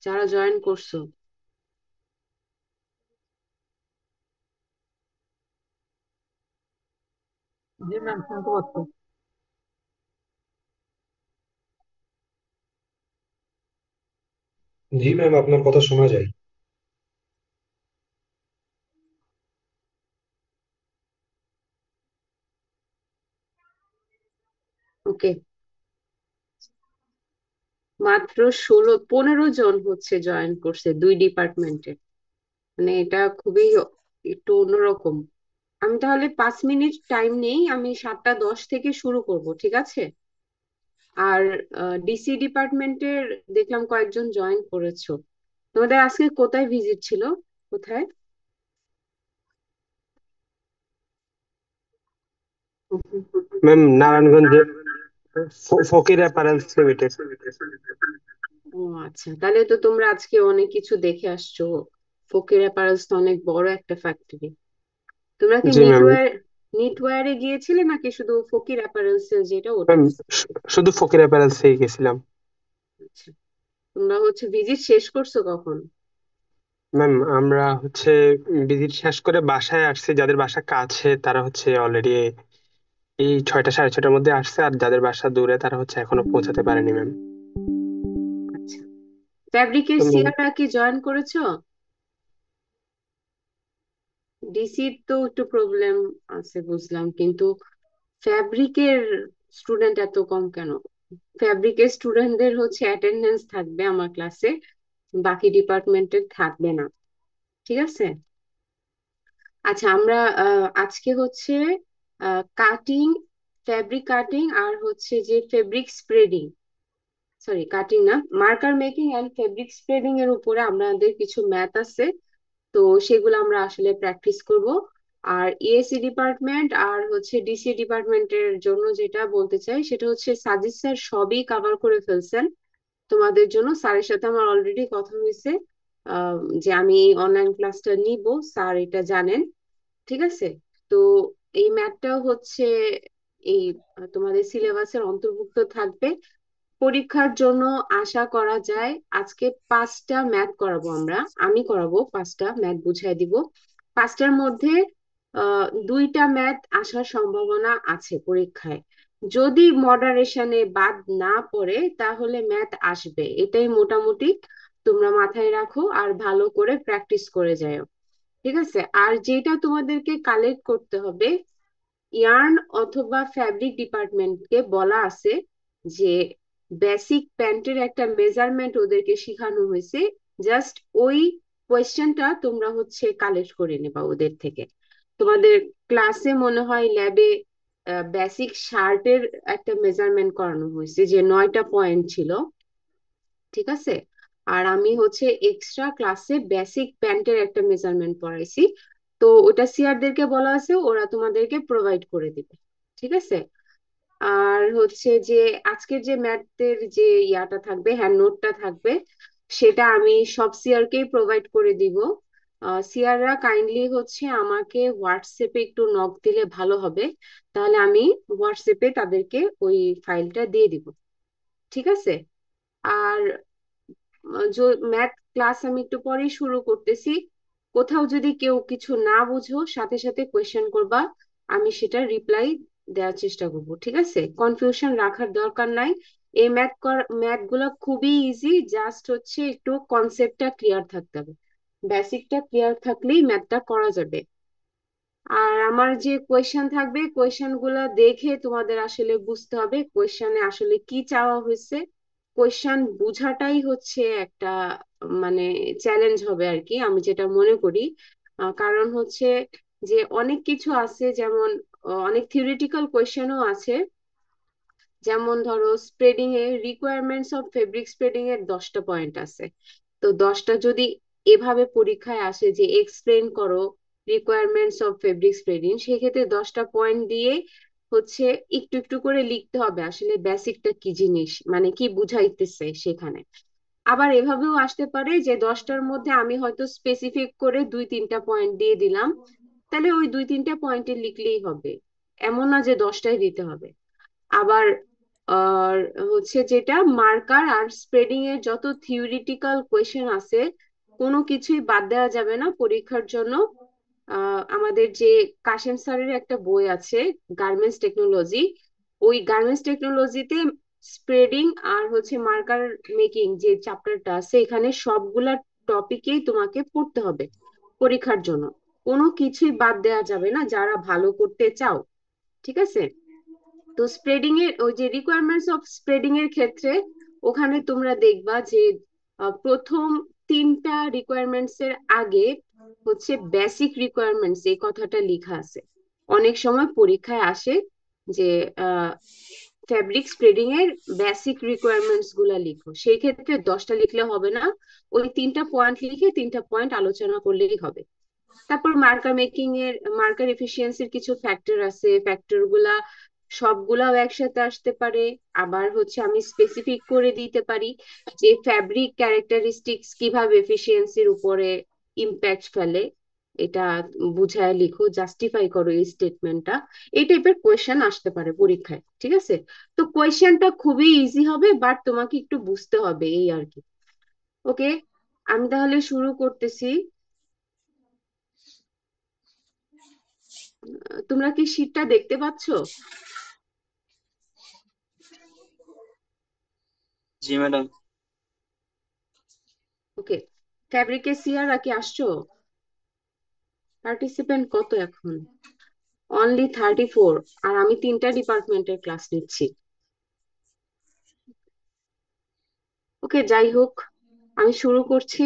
যারা জয়েন করছো। জি ম্যাম, শুনতে পাচ্ছি। জি ম্যাম, আপনার কথা শোনা যায়। ওকে, মাত্র 15 জন হচ্ছে জয়েন করছে দুই ডিপার্টমেন্টে। মানে এটা খুবই একটু অন্যরকম। আমি তাহলে 5 মিনিট টাইম নেই, আমি 7টা 10 থেকে শুরু করব, ঠিক আছে? আর ডিসি ডিপার্টমেন্টের দেখলাম কয়েকজন জয়েন করেছো। তোমাদের আজকে কোথায় ভিজিট ছিল? কোথায়? ম্যাম, নারায়ণগঞ্জে ফকির অ্যাপারেলস লিমিটেড। ও আচ্ছা, তাহলে তো তোমরা আজকে অনেক কিছু দেখে আসছো। ফকির অ্যাপারেলস তো অনেক বড় একটা ফ্যাক্টরি। তোমরা কি জি ম্যাম। নিটওয়্যারে গিয়েছিলে নাকি শুধু ফকির অ্যাপারেলস এর যেটা ম্যাম, ওটাতে? শুধু ফকির অ্যাপারেলসেই গেছিলাম। আচ্ছা, তোমরা হচ্ছে ভিজিট শেষ করছো কখন? ম্যাম, আমরা ভিজিট শেষ করে বাসায় আসছি। যাদের বাসা কাছে তারা অলরেডি এই 6টা সাড়ে 6টার মধ্যে আসছে, আর যাদের বাসা দূরে তারা এখনো পৌঁছাতে পারেনি ম্যাম। আচ্ছা, ফ্যাব্রিকের তো ম্যাম, সিয়ারা কি জয়েন করেছো? ডিসির তো একটু প্রবলেম আছে বুঝলাম, কিন্তু ফ্যাব্রিকের স্টুডেন্ট এত কম কেন? ফ্যাব্রিকের স্টুডেন্টদের হচ্ছে অ্যাটেন্ডেন্স থাকবে আমার ক্লাসে, বাকি ডিপার্টমেন্টের থাকবে না, ঠিক আছে? আচ্ছা, আমরা আজকে হচ্ছে কাটিং, ফ্যাব্রিক কাটিং আর হচ্ছে যে ফেব্রিক স্প্রেডিং, সরি কাটিং না, marker making and fabric spreading এর উপরে আমাদের কিছু ম্যাথ আছে। তো সেগুলো আমরা আসলে প্র্যাকটিস করব। আর ইএসসি ডিপার্টমেন্ট আর হচ্ছে ডিসি ডিপার্টমেন্টের জন্য যেটা বলতে চাই সেটা হচ্ছে সাজিদ স্যার সবই কভার করে ফেলছেন তোমাদের জন্য। স্যারের সাথে আমার অলরেডি কথা হয়েছে, যে আমি অনলাইন ক্লাসটা নিব, স্যার এটা জানেন, ঠিক আছে? তো এই ম্যাথটাও হচ্ছে এই তোমাদের সিলেবাসের অন্তর্ভুক্ত থাকবে। পরীক্ষার জন্য আশা করা যায় আজকে 5টা ম্যাথ করাবো আমরা, আমি করাবো 5টা ম্যাথ বুঝাই দিব। 5টার মধ্যে 2টা ম্যাথ আসার সম্ভাবনা আছে পরীক্ষায়। যদি মডারেশনে বাদ না পড়ে তাহলে ম্যাথ আসবে, এটাই মোটামুটি তোমরা মাথায় রাখো আর ভালো করে প্র্যাকটিস করে যাও, ঠিক আছে? আর যেটা তোমাদেরকে কালেক্ট করতে হবে, ইয়ার্ন অথবা ফ্যাব্রিক ডিপার্টমেন্টকে বলা আছে যে বেসিক প্যান্টের একটা মেজারমেন্ট ওদেরকে শেখানো হয়েছে, জাস্ট ওই কোয়েশ্চেনটা তোমরা হচ্ছে কালেক্ট করে নেবা ওদের থেকে। তোমাদের ক্লাসে মনে হয় ল্যাবে বেসিক শার্টের একটা মেজারমেন্ট করানো হয়েছে, যে 9টা পয়েন্ট ছিল, ঠিক আছে? আর আমি হচ্ছে এক্সট্রা ক্লাসে বেসিক প্যান্টের একটা মেজারমেন্ট পড়াইছি। তো ওটা সিআরদেরকে বলা আছে, ওরা তোমাদেরকে প্রোভাইড করে দিবে, ঠিক আছে? আর হচ্ছে যে আজকের যে ম্যাথের যে ইয়াটা থাকবে, হ্যান্ড নোটটা থাকবে, সেটা আমি সব সিআরকেই প্রোভাইড করে দিব। সিআররা কাইন্ডলি হচ্ছে আমাকে হোয়াটসঅ্যাপে একটু নক দিলে ভালো হবে, তাহলে আমি হোয়াটসঅ্যাপে তাদেরকে ওই ফাইলটা দিয়ে দিব, ঠিক আছে? আর ম্যাথ ক্লাস আমি একটু পরেই শুরু করতেছি। কোথাও যদি কেউ কিছু না বুঝো সাথে সাথে কোয়েশ্চেন করবা, আমি সেটা রিপ্লাই দেওয়ার চেষ্টা করব, ঠিক আছে? কনফিউশন রাখার দরকার নাই। এই ম্যাথ গুলো খুবই ইজি, জাস্ট হচ্ছে একটু কনসেপ্টটা ক্লিয়ার থাকতে হবে, বেসিকটা ক্লিয়ার থাকলেই ম্যাথটা করা যাবে। আর আমার যে কোয়েশ্চেন থাকবে, কোয়েশ্চেন গুলা দেখে তোমাদের আসলে বুঝতে হবে কোয়েশ্চেনে আসলে কি চাওয়া হয়েছে। কোয়েশ্চেন বুঝাটাই হচ্ছে একটা মানে চ্যালেঞ্জ হবে আর কি, আমি যেটা মনে করি। কারণ হচ্ছে যে অনেক কিছু আছে, যেমন অনেক থিওরিটিক্যাল কোয়েশ্চেনও আছে। যেমন ধরো স্প্রেডিং এর রিকোয়ারমেন্টস অফ ফেব্রিক স্প্রেডিং এর 10টা পয়েন্ট আছে। তো 10টা যদি এভাবে পরীক্ষায় আসে যে এক্সপ্লেন করো রিকোয়ারমেন্টস অফ ফেব্রিক স্প্রেডিং, সেক্ষেত্রে 10টা পয়েন্ট দিয়ে হচ্ছে একটু একটু করে লিখতে হবে আসলে বেসিকটা কি জিনিস, মানে কি বুঝাইতেছে সেখানে। আবার এভাবেও আসতে পারে যে 10টার মধ্যে আমি হয়তো স্পেসিফিক করে 2-3টা পয়েন্ট দিয়ে দিলাম, তাহলে ওই 2-3টা পয়েন্টে লিখলেই হবে, এমন না যে 10টাই দিতে হবে। আবার আর হচ্ছে যেটা মার্কার আর স্প্রেডিং এর যত থিওরিটিক্যাল কোয়েশ্চেন আছে কোনো কিছুই বাদ দেওয়া যাবে না পরীক্ষার জন্য। আমাদের যে কাশেম স্যারের একটা বই আছে গার্মেন্টস টেকনোলজি, ওই গার্মেন্টস টেকনোলজিতে স্প্রেডিং আর হচ্ছে মার্কার মেকিং যে চ্যাপ্টারটা আছে এখানে সবগুলা টপিকেই তোমাকে পড়তে হবে পরীক্ষার জন্য। কোনো কিছুই বাদ দেওয়া যাবে না যারা ভালো করতে চাও, ঠিক আছে? তো স্প্রেডিং এর ওই যে রিকোয়ারমেন্টস অফ স্প্রেডিং এর ক্ষেত্রে ওখানে তোমরা দেখবা যে প্রথম তিনটা রিকোয়ারমেন্টস এর আগে হচ্ছে বেসিক রিকোয়ারমেন্টস এই কথাটা লেখা আছে। অনেক সময় পরীক্ষায় আসে যে ফ্যাব্রিক স্প্রেডিং এর বেসিক রিকোয়ারমেন্টস গুলা লিখো, সেই ক্ষেত্রে 10টা লিখলে হবে না, ওই তিনটা পয়েন্ট লিখে তিনটা পয়েন্ট আলোচনা করলেই হবে। তারপর মার্কার মেকিং এর মার্কার এফিসিয়েন্সির কিছু ফ্যাক্টর আছে, ফ্যাক্টর গুলা সবগুলাও একসাথে আসতে পারে। আবার হচ্ছে আমি স্পেসিফিক করে দিতে পারি যে ফ্যাব্রিক ক্যারেক্টারিস্টিক্স কিভাবে এফিসিয়েন্সির উপরে ইম্প্যাক্ট ফেলে, এটা বুঝায় লিখো, জাস্টিফাই করো এই স্টেটমেন্টটা। এই টাইপের কোয়েশ্চেন আসতে পারে পরীক্ষায়, ঠিক আছে? তো কোয়েশ্চেনটা খুবই ইজি হবে, বাট তোমাকে একটু বুঝতে হবে এই আর কি। ওকে, আমি তাহলে শুরু করতেছি। তোমরা কি শীটটা দেখতে পাচ্ছো? জি ম্যাডাম। ওকে, ফ্যাব্রিকের সিয়াররা কি আসছো? পার্টিসিপেন্ট কত এখন? অনলি 34। আর আমি তিনটা ডিপার্টমেন্টের ক্লাস নিচ্ছি। ওকে, যাই হোক, আমি শুরু করছি।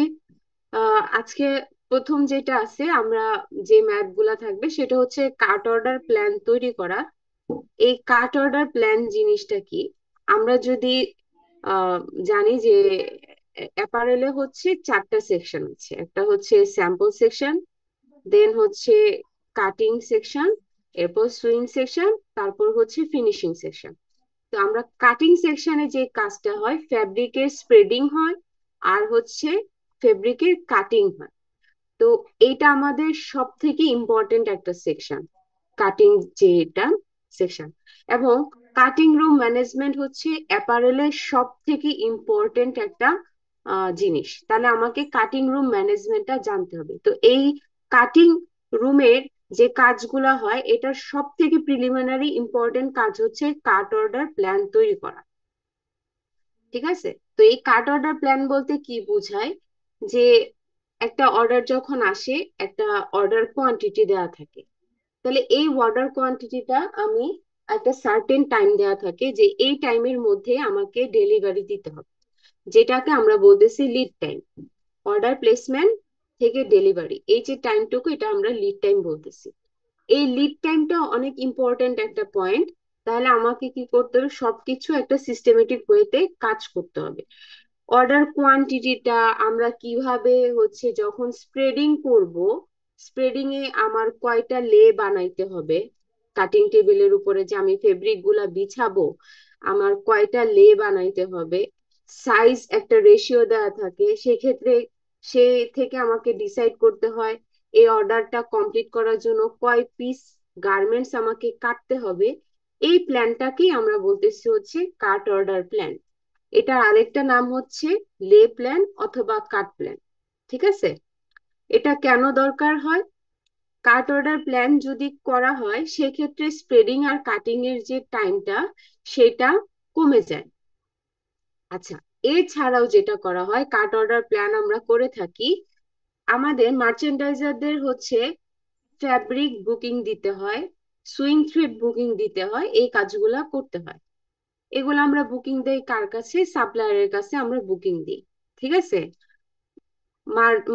আজকে প্রথম যেটা আছে আমরা যে ম্যাথ গুলা থাকবে সেটা হচ্ছে কাট অর্ডার প্ল্যান তৈরি করা। এই কাট অর্ডার প্ল্যান জিনিসটা কি? আমরা যদি আহ জানি যে অ্যাপারেলে হচ্ছে চারটা সেকশন আছে, একটা হচ্ছে স্যাম্পল সেকশন, দেন হচ্ছে কাটিং সেকশন, এরপর সুইং সেকশন, তারপর হচ্ছে ফিনিশিং সেকশন। তো আমরা কাটিং সেকশনে যে কাজটা হয় ফ্যাব্রিকের স্প্রেডিং হয় আর হচ্ছে ফেব্রিকের কাটিং হয়। তো এটা আমাদের সব থেকে ইম্পর্টেন্ট একটা সেকশন, কাটিং যেটা সেকশন। এবং কাটিং রুম ম্যানেজমেন্ট হচ্ছে অ্যাপারেলের সব থেকে ইম্পর্টেন্ট একটা জিনিস। তাহলে আমাকে কাটিং রুম ম্যানেজমেন্টটা জানতে হবে। তো এই কাটিং রুমের যে কাজগুলো হয় এটার সব থেকে প্রিলিমিনারি ইম্পর্টেন্ট কাজ হচ্ছে কাট অর্ডার প্ল্যান তৈরি করা, ঠিক আছে? তো এই কাট অর্ডার প্ল্যান বলতে কি বোঝায় যে একটা অর্ডার যখন আসে একটা অর্ডার কোয়ান্টিটি দেওয়া থাকে, তাহলে এই অর্ডার কোয়ান্টিটিটা আমি একটা সার্টেন টাইম দেওয়া থাকে যে এই টাইমের মধ্যে আমাকে ডেলিভারি দিতে হবে, যেটাকে আমরা বলতেছি লিড টাইম। অর্ডার প্লেসমেন্ট থেকে ডেলিভারি এই যে টাইমটুকু এটা আমরা লিড টাইম বলতেছি। এই লিড টাইমটা অনেক ইম্পর্টেন্ট একটা পয়েন্ট। তাহলে আমাকে কি করতে হবে, সবকিছু একটা সিস্টেমেটিক ওয়েতে কাজ করতে হবে। অর্ডার কোয়ান্টিটিটা আমরা কিভাবে হচ্ছে যখন স্প্রেডিং করব, স্প্রেডিং এ আমার কয়টা লে বানাইতে হবে, কাটিং টেবিলের উপরে যে আমি ফেব্রিক গুলা বিছাবো আমার কয়টা লে বানাইতে হবে, সাইজ একটা রেশিও দেওয়া থাকে, সেক্ষেত্রে সে থেকে আমাকে ডিসাইড করতে হয় এই অর্ডারটা কমপ্লিট করার জন্য কয় পিস গার্মেন্টস আমাকে কাটতে হবে। এই প্ল্যানটাকেই আমরা বলতেছি হচ্ছে কাট অর্ডার প্ল্যান। এটার আরেকটা নাম হচ্ছে লে প্ল্যান অথবা কাট প্ল্যান, ঠিক আছে? এটা কেন দরকার হয়? কাট অর্ডার প্ল্যান যদি করা হয় সেক্ষেত্রে স্প্রেডিং আর কাটিং এর যে টাইমটা সেটা কমে যায়। আচ্ছা, এছাড়াও যেটা করা হয় কাট অর্ডার প্ল্যান আমরা করে থাকি, আমাদের মার্চেন্ডাইজারদের হচ্ছে ফ্যাব্রিক বুকিং দিতে হয়, সুইং থ্রেড বুকিং দিতে হয়, এই কাজগুলা করতে হয়। এগুলো আমরা বুকিং দেই কার কাছে? সাপ্লায়ারের কাছে আমরা বুকিং দিই, ঠিক আছে?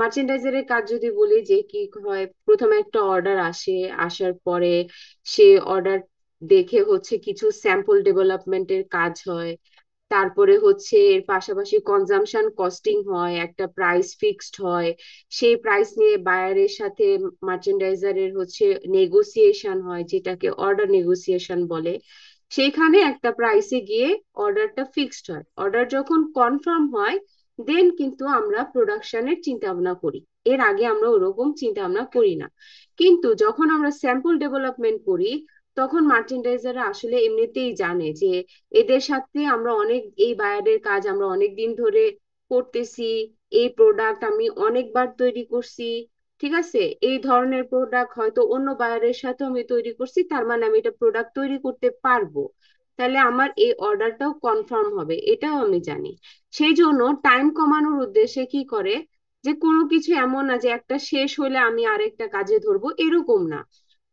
মার্চেন্ডাইজারের কাজ যদি বলি যে কি হয়, প্রথমে একটা অর্ডার আসে, আসার পরে সে অর্ডার দেখে হচ্ছে কিছু স্যাম্পল ডেভেলপমেন্টের কাজ হয়, তারপরে হচ্ছে এর পাশাপাশি কনজাম্পশন কস্টিং হয়, একটা প্রাইস ফিক্সড হয়, সেই প্রাইস নিয়ে বায়ারের সাথে মার্চেন্ডাইজারের হচ্ছে নেগোসিয়েশন হয় যেটাকে অর্ডার নেগোসিয়েশন বলে। সেইখানে একটা প্রাইসে গিয়ে অর্ডারটা ফিক্সড হয়। অর্ডার যখন কনফার্ম হয় দেন কিন্তু আমরা প্রোডাকশনের চিন্তা ভাবনা করি, এর আগে আমরা ওরকম চিন্তা ভাবনা করি না। কিন্তু যখন আমরা স্যাম্পল ডেভেলপমেন্ট করি তখন মার্চেন্ডাইজাররা আসলে এমনিতেই জানে যে এদের সাথে আমরা অনেক, এই বায়ারের কাজ আমরা অনেক দিন ধরে করতেছি, এই প্রোডাক্ট আমি অনেকবার তৈরি করছি, ঠিক আছে, এই ধরনের প্রোডাক্ট হয়তো অন্য বায়ারের সাথে আমি তৈরি করছি, তার মানে আমি এটা প্রোডাক্ট তৈরি করতে পারবো, তাহলে আমার এই অর্ডারটাও কনফার্ম হবে, এটাও আমি জানি। সেই জন্য টাইম কমানোর উদ্দেশ্যে কি করে, যে কোনো কিছু এমন না যে একটা শেষ হলে আমি আরেকটা কাজে ধরবো, এরকম না।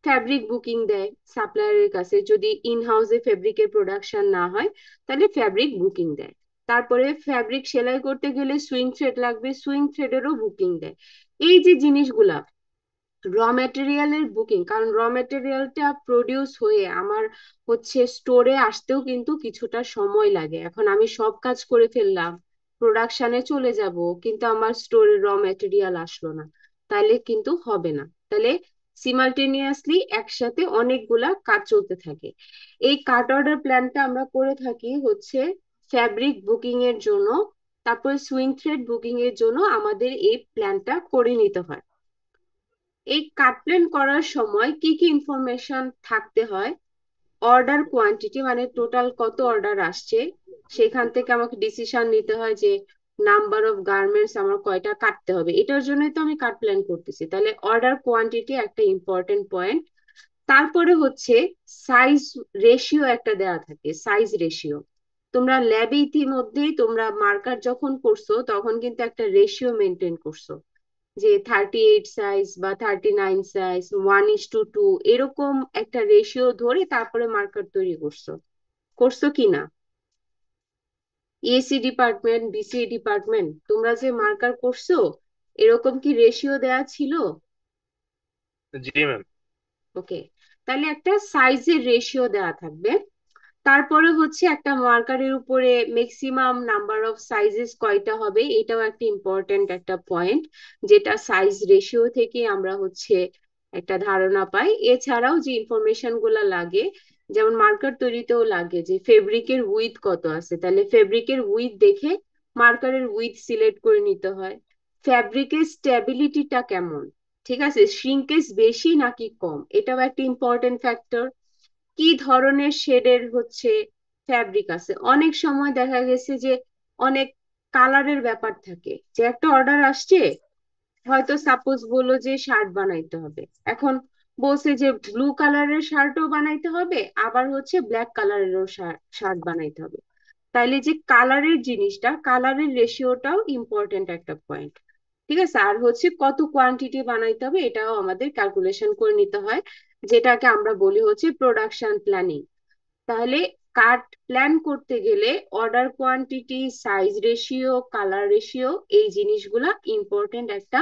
ফ্যাব্রিক বুকিং দেয় সাপ্লায়ারের কাছে, যদি ইন হাউসে ফেব্রিকের প্রোডাকশন না হয় তাহলে ফ্যাব্রিক বুকিং দেয়। তারপরে ফ্যাব্রিক সেলাই করতে গেলে সুইং থ্রেড লাগবে, সুইং থ্রেডেরও বুকিং দেয়। এই যে জিনিসগুলা, র ম্যাটেরিয়ালের বুকিং, কারণ র ম্যাটেরিয়ালটা প্রডিউস হয়ে আমার হচ্ছে স্টোরে আসতেও কিন্তু কিছুটা সময় লাগে। এখন আমি সব কাজ করে ফেললাম, প্রোডাকশনে চলে যাব, কিন্তু আমার স্টোরে র ম্যাটেরিয়াল আসলো না, তাহলে কিন্তু হবে না। তাহলে সিমালটেনিয়াসলি একসাথে অনেকগুলা কাজ চলতে থাকে। এই কাট অর্ডার প্ল্যানটা আমরা করে থাকি হচ্ছে ফ্যাব্রিক বুকিং এর জন্য, তারপর সুইং থ্রেড বুকিং এর জন্য আমাদের এই প্ল্যানটা করে নিতে হয়। এই কাট প্ল্যান করার সময় কি কি ইনফরমেশন থাকতে হয়, অর্ডার কোয়ান্টিটি মানে টোটাল কত অর্ডার আসছে, সেখান থেকে আমাকে ডিসিশন নিতে হয় যে নাম্বার অফ গার্মেন্টস আমার কয়টা কাটতে হবে, এটার জন্যই তো আমি কাট প্ল্যান করতেছি, তাহলে অর্ডার কোয়ান্টিটি একটা ইম্পর্টেন্ট পয়েন্ট। তারপরে হচ্ছে সাইজ রেশিও একটা দেওয়া থাকে, সাইজ রেশিও। তোমরা ল্যাবে ইতিমধ্যেই তোমরা মার্কার যখন করছো তখন কিন্তু একটা রেশিও মেনটেন করছো, যে 38 সাইজ বা 39 সাইজ, 1:2, এরকম একটা রেশিও ধরে তারপরে মার্কার তৈরি করছো, করছো কি না? ইএসি ডিপার্টমেন্ট, বিসিএ ডিপার্টমেন্ট, তোমরা যে মার্কার করছো এরকম কি রেশিও দেয়া ছিল? জি ম্যাম। ওকে, তাহলে একটা সাইজের রেশিও দেওয়া থাকবে। তারপরে হচ্ছে একটা মার্কারের উপরে ম্যাক্সিমাম নাম্বার অফ সাইজেস কয়টা হবে, এটাও একটা ইম্পর্টেন্ট একটা পয়েন্ট, যেটা সাইজ রেশিও থেকে আমরা হচ্ছে একটা ধারণা পাই। এছাড়াও যে ইনফরমেশন গুলা লাগে, যেমন মার্কার তৈরিতেও লাগে যে ফেব্রিকের উইথ কত আছে, তাহলে ফেব্রিকের উইথ দেখে মার্কারের উইথ সিলেক্ট করে নিতে হয়। ফ্যাব্রিকের স্টেবিলিটিটা কেমন, ঠিক আছে, শ্রিঙ্কেজ বেশি নাকি কম, এটাও একটা ইম্পর্টেন্ট ফ্যাক্টর। কি ধরনের শেডের হচ্ছে ফ্যাব্রিক আছে, অনেক সময় দেখা গেছে যে অনেক কালারের ব্যাপার থাকে, যে একটা অর্ডার আসছে, হয়তো সাপোজ বললো যে শার্ট বানাইতে হবে, এখন বলছে যে ব্লু কালারের শার্টও বানাইতে হবে, আবার হচ্ছে ব্ল্যাক কালারেরও শার্ট বানাইতে হবে, তাইলে যে কালারের জিনিসটা, কালারের রেশিওটাও ইম্পর্টেন্ট একটা পয়েন্ট, ঠিক আছে। আর হচ্ছে কত কোয়ান্টিটি বানাইতে হবে এটাও আমাদের ক্যালকুলেশন করে নিতে হয়, যেটাকে আমরা বলি হচ্ছে প্রোডাকশন প্ল্যানিং। তাহলে কাট প্ল্যান করতে গেলে order quantity, size ratio, colour ratio, এই জিনিসগুলা ইম্পর্টেন্ট একটা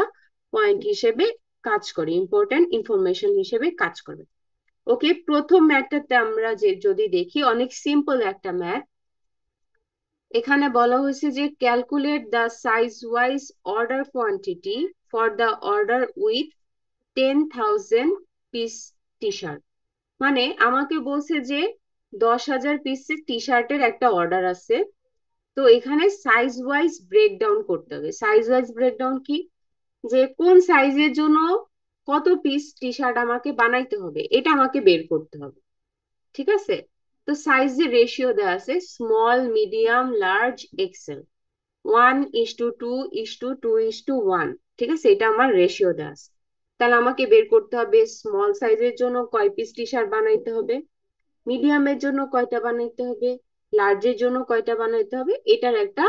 পয়েন্ট হিসেবে কাজ করে, ইম্পর্টেন্ট ইনফরমেশন হিসেবে কাজ করবে। ওকে, প্রথম ম্যাথটাতে আমরা যে যদি দেখি, অনেক সিম্পল একটা ম্যাথ। এখানে বলা হয়েছে যে calculate the size wise order quantity for the order with 10,000 piece T shirt. মানে আমাকে বলছে যে 10,000 পিসের টি শার্টের একটা অর্ডার আছে, তো এখানে সাইজ ওয়াইজ ব্রেকডাউন করতে হবে। সাইজ ওয়াইজ ব্রেকডাউন কি, যে কোন সাইজের জন্য কত পিস টি শার্ট আমাকে বানাইতে হবে এটা আমাকে বের করতে হবে, ঠিক আছে। তো সাইজের রেশিও দেওয়া আছে স্মল, মিডিয়াম, লার্জ, এক্সেল, 1:2:2:1, ঠিক আছে, এটা আমার রেশিও দেওয়া আছে। তাহলে আমাকে বের করতে হবে স্মল সাইজের জন্য কয় পিস টি শার্ট বানাইতে হবে, মিডিয়ামের জন্য কয়টা বানাইতে হবে, লার্জের জন্য কয়টা বানাইতে হবে, এটার একটা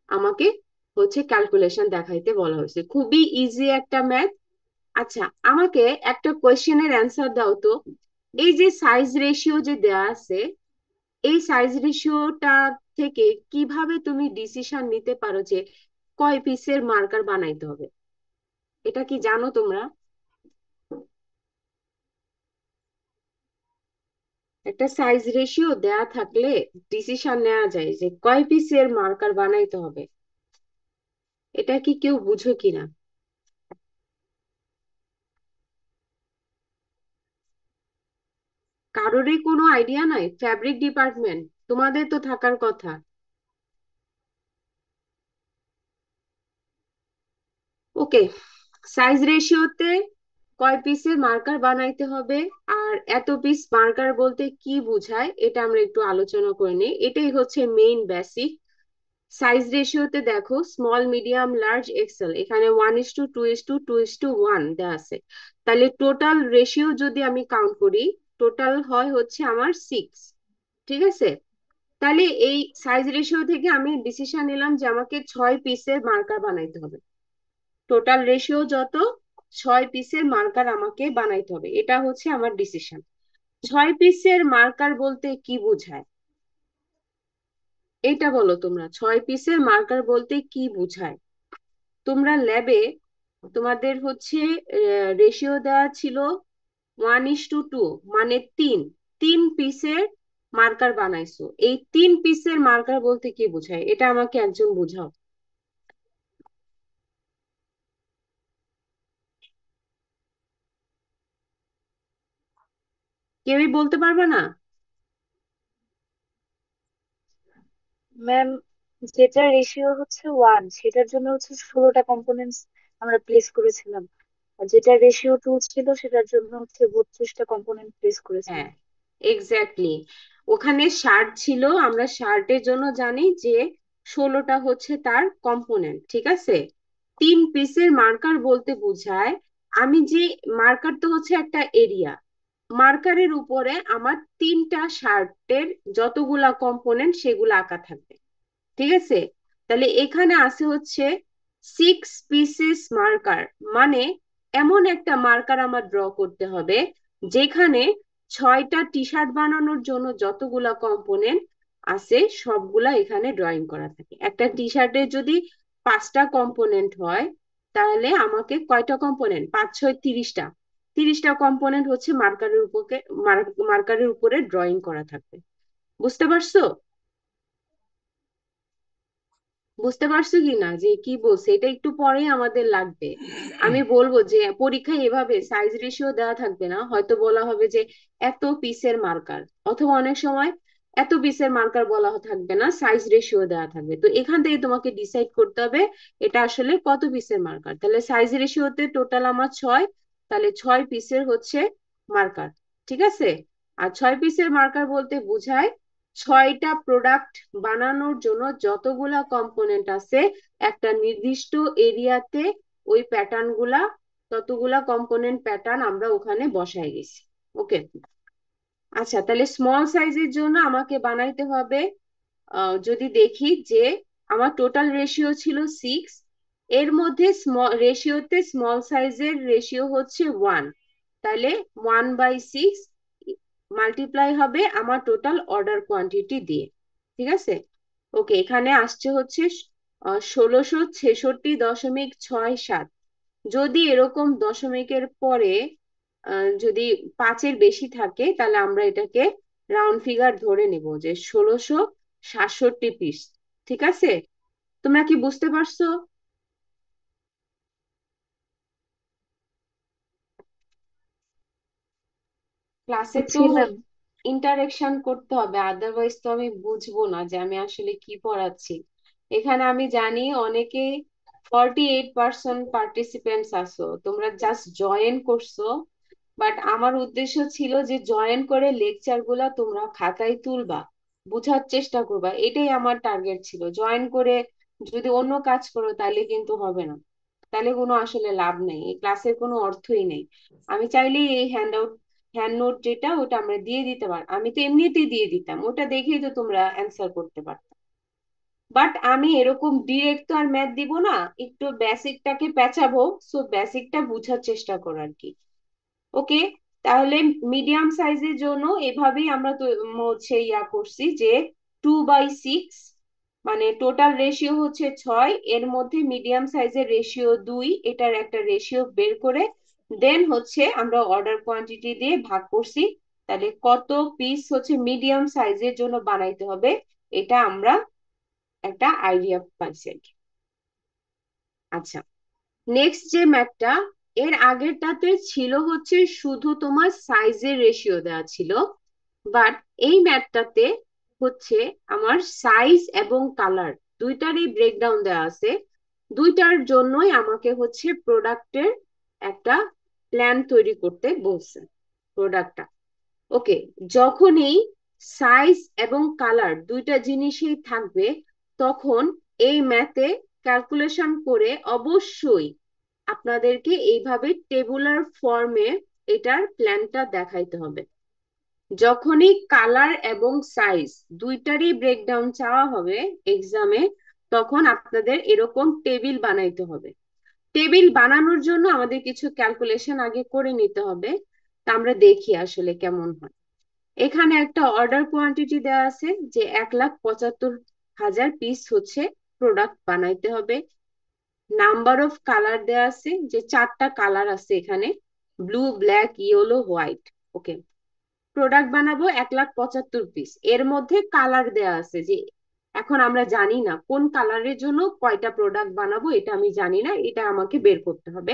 আমাকে হচ্ছে ক্যালকুলেশন দেখাইতে বলা হয়েছে। খুবই ইজি একটা ম্যাথ। আচ্ছা, আমাকে একটা কোয়েশ্চেনের অ্যান্সার দাও তো, এই যে সাইজ রেশিও যে দেয়া আছে, এই সাইজ রেশিওটা থেকে কিভাবে তুমি ডিসিশন নিতে পারো যে কয় পিসের মার্কার বানাইতে হবে, এটা কি জানো তোমরা? একটা সাইজ রেশিও দেয়া থাকলে ডিসিশন নেওয়া যায় যে কয় পিসের মার্কার বানাইতে হবে, এটা কি কেউ বুঝো কিনা? কারোরই কোনো আইডিয়া নাই? ফ্যাব্রিক ডিপার্টমেন্ট, তোমাদের তো থাকার কথা। ওকে, সাইজ রেশিওতে কয় পিসের মার্কার বানাইতে হবে আর এত পিস মার্কার বলতে কি বোঝায় এটা আমরা একটু আলোচনা করে নিই। এটাই হচ্ছে মেইন বেসিক। সাইজ রেশিওতে দেখো স্মল মিডিয়াম লার্জ এক্সেল, এখানে 1:2:2:1 দেওয়া আছে। তাহলে টোটাল রেশিও যদি আমি কাউন্ট করি, টোটাল হয় হচ্ছে আমার 6। ঠিক আছে, তাহলে এই সাইজ রেশিও থেকে আমি ডিসিশন নিলাম যে আমাকে 6 পিসের মার্কার বানাইতে হবে। টোটাল রেশিও যত, 6 পিসের মার্কার আমাকে বানাইতে হবে, এটা হচ্ছে আমার ডিসিশন। 6 পিসের মার্কার বলতে কি বোঝায় এটা বলো তোমরা, 6 পিসের মার্কার বলতে কি বোঝায়? তোমরা ল্যাবে তোমাদের হচ্ছে রেশিও দেওয়া ছিল 1:2, মানে 3 পিসের মার্কার বানাইছো। এই 3 পিসের মার্কার বলতে কি বোঝায় এটা আমাকে একজন বোঝাও। কেউই বলতে পারবে না? ম্যাম, যেটা রেশিও হচ্ছে 1, সেটার জন্য হচ্ছে 16টা কম্পোনেন্টস আমরা প্লেস করেছিলাম। আর যেটা রেশিও 2 ছিল সেটার জন্য হচ্ছে 32টা কম্পোনেন্ট প্লেস হ্যাঁ, করেছিলাম। এক্স্যাক্টলি। ওখানে শার্ট ছিল, আমরা শার্টের জন্য জানি যে 16টা হচ্ছে তার কম্পোনেন্ট। ঠিক আছে, 3 পিসের মার্কার বলতে বোঝায় আমি যে মার্কার তো হচ্ছে একটা এরিয়া, মার্কারের উপরে আমার 3টা শার্টের যতগুলা কম্পোনেন্ট সেগুলো আঁকা থাকবে। ঠিক আছে, তাহলে এখানে আছে হচ্ছে 6 পিসেস মার্কার, মানে এমন একটা মার্কার আমার ড্র করতে হবে যেখানে 6টা টি শার্ট বানানোর জন্য যতগুলা কম্পোনেন্ট আছে সবগুলা এখানে ড্রয়িং করা থাকে। একটা টি শার্টে যদি 5টা কম্পোনেন্ট হয় তাহলে আমাকে কয়টা কম্পোনেন্ট, 5 6 30টা, 30টা কম্পোনেন্ট হচ্ছে মার্কারের উপরে ড্রয়িং করা থাকবে। বুঝতে পারছো? বুঝতে পারছো কি না যে কি বলছে? এটা একটু পরে আমাদের লাগবে। আমি বলবো যে পরীক্ষায় এভাবে সাইজ রেশিও দেওয়া থাকবে না, হয়তো বলা হবে যে এত পিসের মার্কার, অথবা অনেক সময় এত পিসের মার্কার বলা থাকবে না, সাইজ রেশিও দেওয়া থাকবে। তো এখান থেকে তোমাকে ডিসাইড করতে হবে এটা আসলে কত পিসের মার্কার। তাহলে সাইজ রেশিওতে টোটাল আমার 6, তাহলে 6 পিসের হচ্ছে মার্কার। ঠিক আছে, আর 6 পিসের মার্কার বলতে বোঝায় 6টা প্রোডাক্ট বানানোর জন্য যতগুলা কম্পোনেন্ট আছে একটা নির্দিষ্ট এরিয়াতে, ওই প্যাটার্ন গুলা, ততগুলা কম্পোনেন্ট প্যাটার্ন আমরা ওখানে বসাই গেছি। ওকে, আচ্ছা, তাহলে স্মল সাইজের জন্য আমাকে বানাইতে হবে, যদি দেখি যে আমার টোটাল রেশিও ছিল 6, এর মধ্যে রেশিওতে স্মল সাইজের রেশিও হচ্ছে 1, তাহলে 1/6 মাল্টিপ্লাই হবে আমার টোটাল অর্ডার কোয়ান্টিটি দিয়ে। ঠিক আছে, ওকে, এখানে আসছে হচ্ছে 1666.67। যদি এরকম দশমিকের পরে যদি 5-এর বেশি থাকে তাহলে আমরা এটাকে রাউন্ড ফিগার ধরে নিব যে 1667 পিস। ঠিক আছে, তোমরা কি বুঝতে পারছো? ক্লাসে তো জি ম্যাম। ইন্টারেকশন করতে হবে, আদারওয়াইজ তো আমি বুঝবো না যে আমি আসলে কি পড়াচ্ছি। এখানে আমি জানি অনেকে 48% পার্টিসিপেন্টস আছো, তোমরা জাস্ট জয়েন করছো, বাট আমার উদ্দেশ্য ছিল যে জয়েন করে লেকচার গুলা তোমরা খাতায় তুলবা, বুঝার চেষ্টা করবা, এটাই আমার টার্গেট ছিল। জয়েন করে যদি অন্য কাজ করো তাহলে কিন্তু হবে না, তাহলে কোনো আসলে লাভ নেই, এই ক্লাসের কোনো অর্থই নেই। আমি চাইলেই এই হ্যান্ড নোট যেটা ওটা আমরা দিয়ে দিতে পার, আমি তো এমনিতেই দিয়ে দিতাম, ওটা দেখেই তো তোমরা অ্যান্সার করতে পারতো। বাট আমি এরকম ডিরেক্ট তো আর ম্যাথ দিব না, একটু বেসিকটাকে পেঁচাবো, সো বেসিকটা বুঝার চেষ্টা করো আর কি। ওকে, তাহলে মিডিয়াম সাইজের জন্য এভাবেই আমরা তো হচ্ছে করছি যে 2/6, মানে টোটাল রেশিও হচ্ছে 6, এর মধ্যে মিডিয়াম সাইজের রেশিও 2, এটার একটা রেশিও বের করে দেন হচ্ছে আমরা অর্ডার কোয়ান্টিটি দিয়ে ভাগ করছি। তাহলে কত পিস হচ্ছে মিডিয়াম সাইজের জন্য বানাইতে হবে এটা আমরা একটা আইডিয়া পাইছি আর কি। আচ্ছা, নেক্সট যে ম্যাথটা, এর আগেরটাতে ছিল হচ্ছে শুধু তোমার সাইজের রেশিও দেওয়া ছিল, বাট এই ম্যাথটাতে হচ্ছে আমার সাইজ এবং কালার দুইটারই ব্রেকডাউন দেওয়া আছে। দুইটার জন্যই আমাকে হচ্ছে প্রোডাক্টের একটা প্ল্যান তৈরি করতে বলছে প্রোডাক্টটা। ওকে, যখনই সাইজ এবং কালার দুইটা জিনিসই থাকবে তখন এই ম্যাথে ক্যালকুলেশন করে অবশ্যই আপনাদেরকে এইভাবে টেবুলার ফর্মে এটার প্ল্যানটা দেখাইতে হবে। যখনই কালার এবং সাইজ দুইটারই ব্রেকডাউন চাওয়া হবে এক্সামে, তখন আপনাদের এরকম টেবিল বানাইতে হবে। টেবিল বানানোর জন্য আমাদের কিছু ক্যালকুলেশন আগে করে নিতে হবে। তা আমরা দেখি আসলে কেমন হয়। এখানে একটা অর্ডার কোয়ান্টিটি দেওয়া আছে যে 1,75,000 পিস হচ্ছে প্রোডাক্ট বানাইতে হবে। নাম্বার অফ কালার দেওয়া আছে যে 4টা কালার আছে এখানে, ব্লু, ব্ল্যাক, ইয়েলো, হোয়াইট। ওকে, প্রোডাক্ট বানাবো 1,75,000 পিস। এর মধ্যে কালার দেয়া আছে যে এখন আমরা জানি না কোন কালারের জন্য কয়টা প্রোডাক্ট বানাবো, এটা আমি জানি না, এটা আমাকে বের করতে হবে।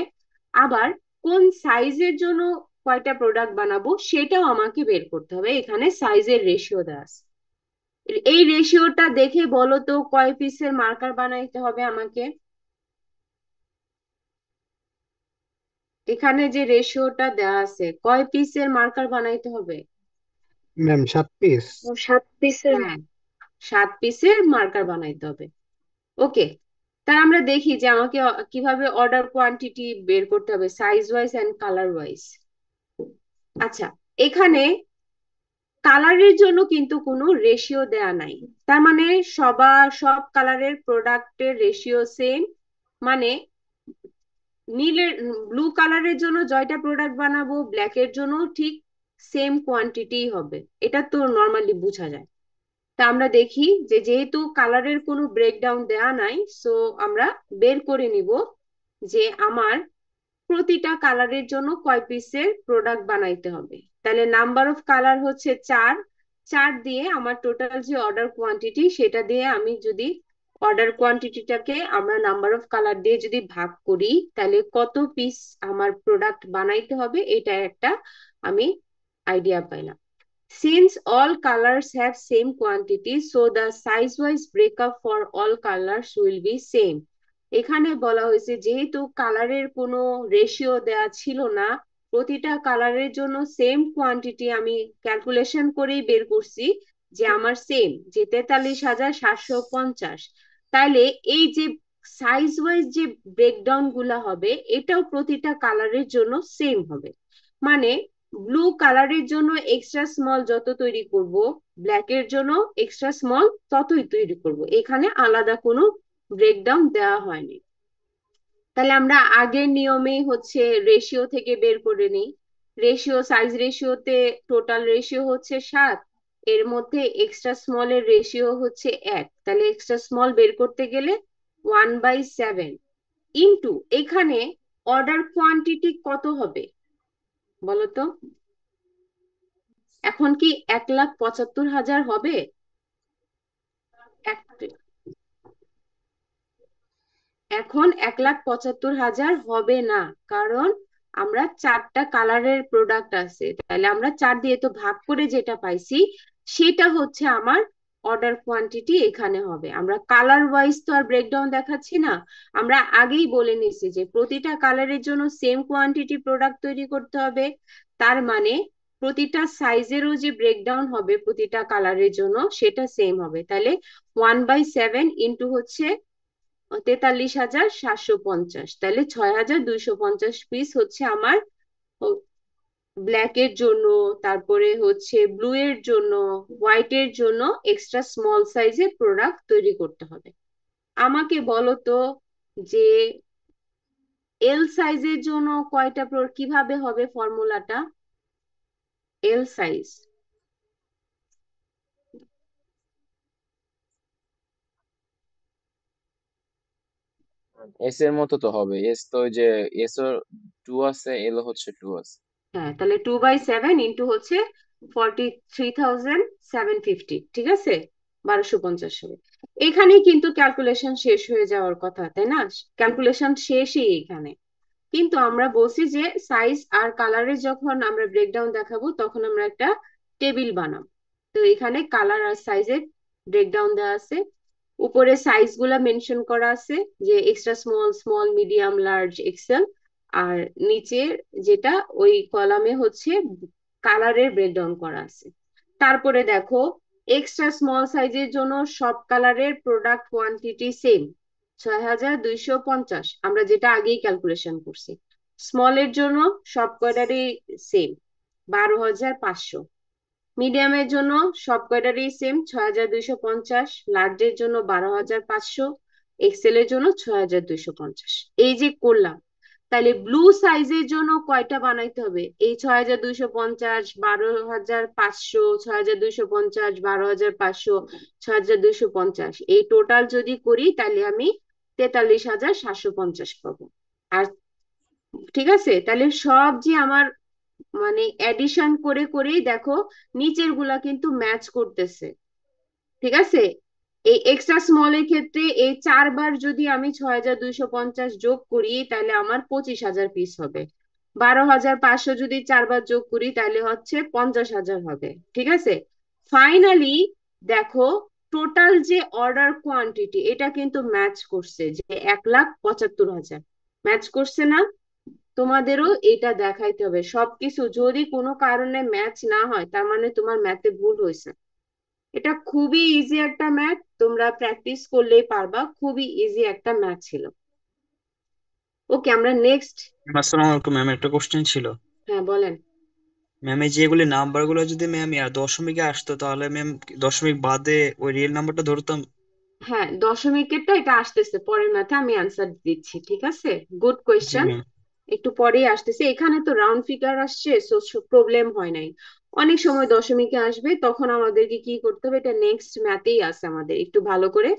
আবার কোন সাইজের জন্য কয়টা প্রোডাক্ট বানাবো সেটাও আমাকে বের করতে হবে। এখানে সাইজের রেশিও দেওয়া আছে। এই রেশিওটা দেখে বলো তো কয় পিসের মার্কার বানাইতে হবে আমাকে। এখানে যে রেশিওটা দেওয়া আছে কয় পিসের মার্কার বানাইতে হবে? Ma'am 7 piece. 7 পিসের। হ্যাঁ, 7 পিসের মার্কার বানাইতে হবে। ওকে, তা আমরা দেখি যে আমাকে কিভাবে অর্ডার কোয়ান্টিটি বের করতে হবে size wise and colour wise. আচ্ছা, এখানে কালারের জন্য কিন্তু কোনো রেশিও দেয়া নাই। তার মানে সব কালারের প্রোডাক্টের রেশিও সেম। মানে নীলের ব্লু কালারের জন্য জয়টা প্রোডাক্ট বানাবো, ব্ল্যাকের জন্য ঠিক সেম কোয়ান্টিটি হবে। এটা তো নর্মালি বোঝা যায়। তা আমরা দেখি যে যেহেতু কালারের কোনো ব্রেকডাউন দেয়া নাই, সো আমরা বের করে নিব যে আমার প্রতিটা কালারের জন্য কয় পিসের প্রোডাক্ট বানাইতে হবে। তাহলে নাম্বার অফ কালার হচ্ছে 4। 4 দিয়ে আমার টোটাল যে অর্ডার কোয়ান্টিটি সেটা দিয়ে আমি যদি অর্ডার কোয়ান্টিটিটাকে আমরা নাম্বার অফ কালার দিয়ে যদি ভাগ করি তাহলে কত পিস আমার প্রোডাক্ট বানাইতে হবে, এটা একটা আমি আইডিয়া পাইলাম। Since all colors have same quantity, so the size-wise breakup for all colors will be same. এখানে বলা হয়েছে যেহেতু কালারের কোনো রেশিও দেয়া ছিল না, প্রতিটা কালারের জন্য সেম কোয়ান্টিটি আমি ক্যালকুলেশন করেই বের করছি যে আমার সেম যে 43,750। তাইলে এই যে সাইজ ওয়াইজ যে ব্রেকডাউন গুলা হবে এটাও প্রতিটা কালারের জন্য সেম হবে। মানে ব্লু কালারের জন্য এক্সট্রা স্মল যত তৈরি করব, ব্ল্যাকের জন্য এক্সট্রা স্মল ততই তৈরি করব। এখানে আলাদা কোনো ব্রেকডাউন দেওয়া হয়নি। তাহলে আমরা আগের নিয়মেই হচ্ছে রেশিও থেকে বের করে নিই। রেশিও, সাইজ রেশিওতে টোটাল রেশিও হচ্ছে 7, এর মধ্যে এক্সট্রা স্মল এর রেশিও হচ্ছে 1। তাহলে এক্সট্রা স্মল বের করতে গেলে 1/7 ইন্টু এখানে অর্ডার কোয়ান্টিটি কত হবে বলতো? এখন কি 1,75,000 হবে? এখন 1,75,000 হবে না, কারণ আমরা 4টা কালারের প্রোডাক্ট আছে। তাহলে আমরা 4 দিয়ে তো ভাগ করে যেটা পাইছি সেটা হচ্ছে আমার অর্ডার কোয়ান্টিটি এখানে হবে। আমরা কালার ওয়াইজ তো আর ব্রেকডাউন দেখাচ্ছি না, আমরা আগেই বলে নিছি যে প্রতিটা কালারের জন্য সেম কোয়ান্টিটি প্রোডাক্ট তৈরি করতে হবে। তার মানে প্রতিটা সাইজেরও যে ব্রেকডাউন হবে প্রতিটা কালারের জন্য সেটা সেম হবে। তাহলে 1/7 ইন্টু হচ্ছে 43,750, তাহলে 6,250 পিস হচ্ছে আমার ব্ল্যাক এর জন্য, তারপরে হচ্ছে ব্লু এর জন্য, হোয়াইট এর জন্য এক্সট্রা স্মল সাইজের প্রোডাক্ট তৈরি করতে হবে। আমাকে বলো তো যে এল সাইজের জন্য কয়টা কিভাবে হবে ফর্মুলাটা? এল সাইজ এস এর মতো তো হবে। এস তো ওই যে এস ও 2 আছে, এল হচ্ছে 2 আছে। হ্যাঁ, তাহলে 2/7 ইন্টু হচ্ছে 43,750, ঠিক আছে, 1,250 হবে। এখানেই কিন্তু ক্যালকুলেশন শেষ হয়ে যাওয়ার কথা, তাই না? ক্যালকুলেশন শেষই এখানে। কিন্তু আমরা বলছি যে সাইজ আর কালারে যখন আমরা ব্রেকডাউন দেখাবো তখন আমরা একটা টেবিল বানাবো। তো এখানে কালার আর সাইজের ব্রেকডাউন দেওয়া আছে, উপরে সাইজ গুলা মেনশন করা আছে যে extra small, small, medium, large, XL. আর নিচের যেটা ওই কলামে হচ্ছে কালারের ব্রেকডাউন করা আছে। তারপরে দেখো এক্সট্রা স্মল সাইজের জন্য সব কালারের প্রোডাক্ট কোয়ান্টিটি সেম 6250, আমরা যেটা আগেই ক্যালকুলেশন করছি। স্মলের জন্য সব কয়টারই সেম 12500। মিডিয়ামের জন্য সব কয়টারই সেম 6250, লার্জের জন্য 12500, এক্সেল এর জন্য 6250। এই যে করলাম, তাহলে ব্লু সাইজের জন্য কয়টা বানাইতে হবে? এই 6250, 12500, 6250, 12500, 6250, এই টোটাল যদি করি তাহলে আমি 43750 পাবো। আর ঠিক আছে, তাহলে সব যে আমার মানে এডিশন করে করেই দেখো নিচের গুলা কিন্তু ম্যাচ করতেছে। ঠিক আছে, এই এক্সট্রা স্মল এর ক্ষেত্রে এই 4 বার যদি আমি 6250 যোগ করি তাহলে আমার 25000 পিস হবে। 12500 যদি 4 বার যোগ করি তাহলে হচ্ছে 50000 হবে। ঠিক আছে, ফাইনালি দেখো টোটাল যে অর্ডার কোয়ান্টিটি এটা কিন্তু ম্যাচ করছে, যে 1,75,000 ম্যাচ করছে না? তোমাদেরও এটা দেখাইতে হবে। সবকিছু যদি কোনো কারণে ম্যাচ না হয় তার মানে তোমার ম্যাথে ভুল হয়েছে। এটা খুবই ইজি একটা ম্যাথ, তোমরা প্র্যাকটিস করলেই পারবা, খুবই ইজি একটা ম্যাথ ছিল। ওকে, আমরা নেক্সট। ম্যাম আসসালামু আলাইকুম। ম্যাম একটা কোশ্চেন ছিল। হ্যাঁ বলেন। ম্যাম এই যেগুলি নাম্বার গুলো যদি ম্যাম দশমিকে আসতো তাহলে ম্যাম দশমিক বাদে ওই রিয়েল নাম্বারটা ধরতাম। হ্যাঁ, দশমিকেরটা এটা আসতেছে পরের ম্যাথে, আমি অ্যান্সার দিচ্ছি। ঠিক আছে, গুড জি কোয়েশ্চেন। ম্যাম। একটু পরেই আসতেছে, এখানে তো রাউন্ড ফিগার আসছে, সো প্রবলেম হয় নাই। অনেক সময় দশমিকে আসবে, তখন আমাদেরকে কি করতে হবে, এটা নেক্সট ম্যাথেই আছে, আমাদের একটু ভালো করে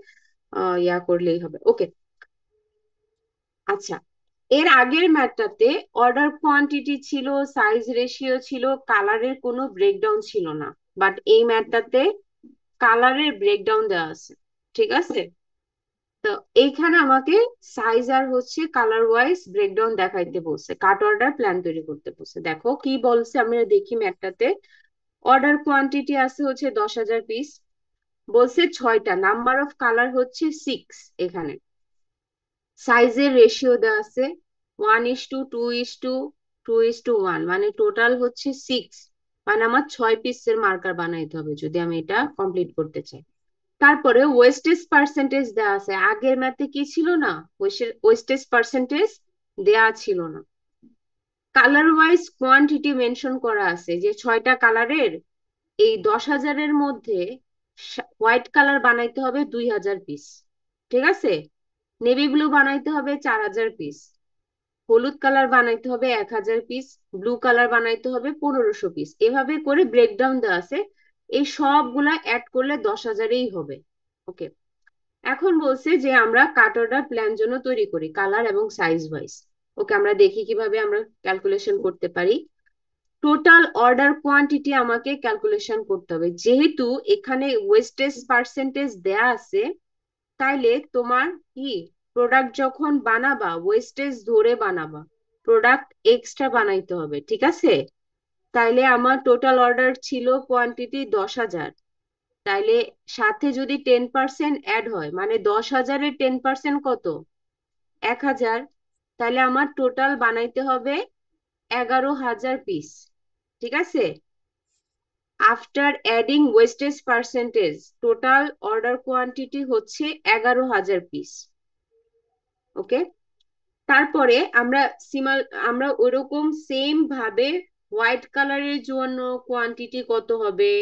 ইয়া করলেই হবে। ওকে, আচ্ছা, এর আগের ম্যাথটাতে অর্ডার কোয়ান্টিটি ছিল, সাইজ রেশিও ছিল, কালারের কোনো ব্রেকডাউন ছিল না। বাট এই ম্যাথটাতে কালারের ব্রেকডাউন দেওয়া আছে। ঠিক আছে, তো এইখানে আমাকে সাইজ আর হচ্ছে কালার ওয়াইজ ব্রেকডাউন দেখাইতে বলছে, কাট অর্ডার প্ল্যান তৈরি করতে বলছে। দেখো কি বলছে, আমরা দেখি ম্যাথটাতে। অর্ডার কোয়ান্টিটি আছে হচ্ছে 10,000 পিস, বলছে 6টা, নাম্বার অফ কালার হচ্ছে 6। এখানে সাইজের রেশিও দেওয়া আছে 1:2:2:1, মানে টোটাল হচ্ছে 6। মানে আমার 6 পিসের মার্কার বানাইতে হবে যদি আমি এটা কমপ্লিট করতে চাই। তারপরে ওয়েস্টেজ পার্সেন্টেজ দেওয়া আছে, আগের ম্যাথে কি ছিল না, ওয়েস্টেজ পার্সেন্টেজ দেয়া ছিল না। কালার ওয়াইজ কোয়ান্টিটি মেনশন করা আছে, যে 6টা কালারের এই 10,000-এর মধ্যে হোয়াইট কালার বানাইতে হবে 2,000 পিস। ঠিক আছে, নেভি ব্লু বানাইতে হবে 4,000 পিস, হলুদ কালার বানাইতে হবে 1,000 পিস, ব্লু কালার বানাইতে হবে 1,500 পিস। এভাবে করে ব্রেকডাউন দেওয়া আছে, এই সবগুলা অ্যাড করলে 10,000-এই হবে। ওকে, এখন বলছে যে আমরা কাট অর্ডার প্ল্যান জন্য তৈরি করি কালার এবং সাইজ ওয়াইজ। ওকে, আমরা দেখি কিভাবে আমরা ক্যালকুলেশন করতে পারি। টোটাল অর্ডার কোয়ান্টিটি আমাকে ক্যালকুলেশন করতে হবে, যেহেতু এখানে ওয়েস্টেজ পার্সেন্টেজ দেয়া আছে, তাইলে তোমার কি প্রোডাক্ট যখন বানাবা ওয়েস্টেজ ধরে বানাবা, প্রোডাক্ট এক্সট্রা বানাইতে হবে। ঠিক আছে, তাইলে আমার টোটাল অর্ডার ছিল কোয়ান্টিটি 10,000, তাইলে সাথে যদি 10% অ্যাড হয়, মানে 10,000-এর 10% কত, 1,000, তাহলে আমার টোটাল বানাইতে হবে 11,000 পিস। ঠিক আছে, after adding wastage percentage total order quantity হচ্ছে 11,000 পিস। ওকে, তারপরে আমরা ওরকম সেম ভাবে হোয়াইট কালারের জন্য কোয়ান্টিটি কত হবে,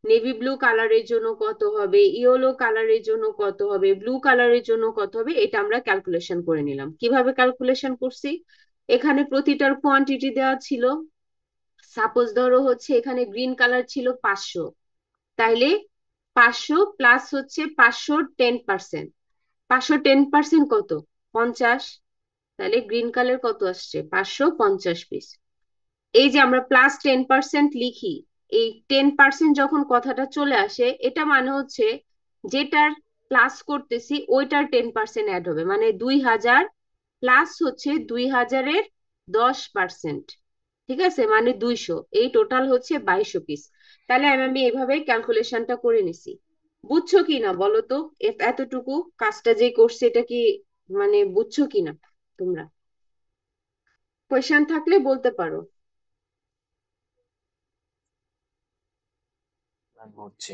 নেভি ব্লু কালারের জন্য কত হবে, ইয়েলো কালারের জন্য কত হবে, ব্লু কালারের জন্য কত হবে, এটা আমরা ক্যালকুলেশন করে নিলাম। কিভাবে ক্যালকুলেশন করছি, এখানে প্রতিটার কোয়ান্টিটি দেওয়া ছিল। সাপোজ ধরো হচ্ছে এখানে গ্রিন কালার ছিল 500, তাইলে 500 প্লাস হচ্ছে 510%, 510% কত, 50। তাহলে গ্রিন কালার কত আসছে, 550 পিস। এই যে আমরা +10% লিখি, এই 10% যখন কথাটা চলে আসে, এটা মানে হচ্ছে যেটার প্লাস করতেছি ওইটার 10% অ্যাড হবে, মানে 2,000 প্লাস হচ্ছে 2,000-এর 10%। ঠিক আছে, মানে 200, এই টোটাল হচ্ছে 2,200 পিস। তাহলে আমি এইভাবে ক্যালকুলেশনটা করে নিছি। বুঝছো কি না বলো তো, এতটুকু কাজটা যে করছে এটা কি মানে বুঝছো কি না তোমরা? কোয়েশ্চেন থাকলে বলতে পারো। বলছি।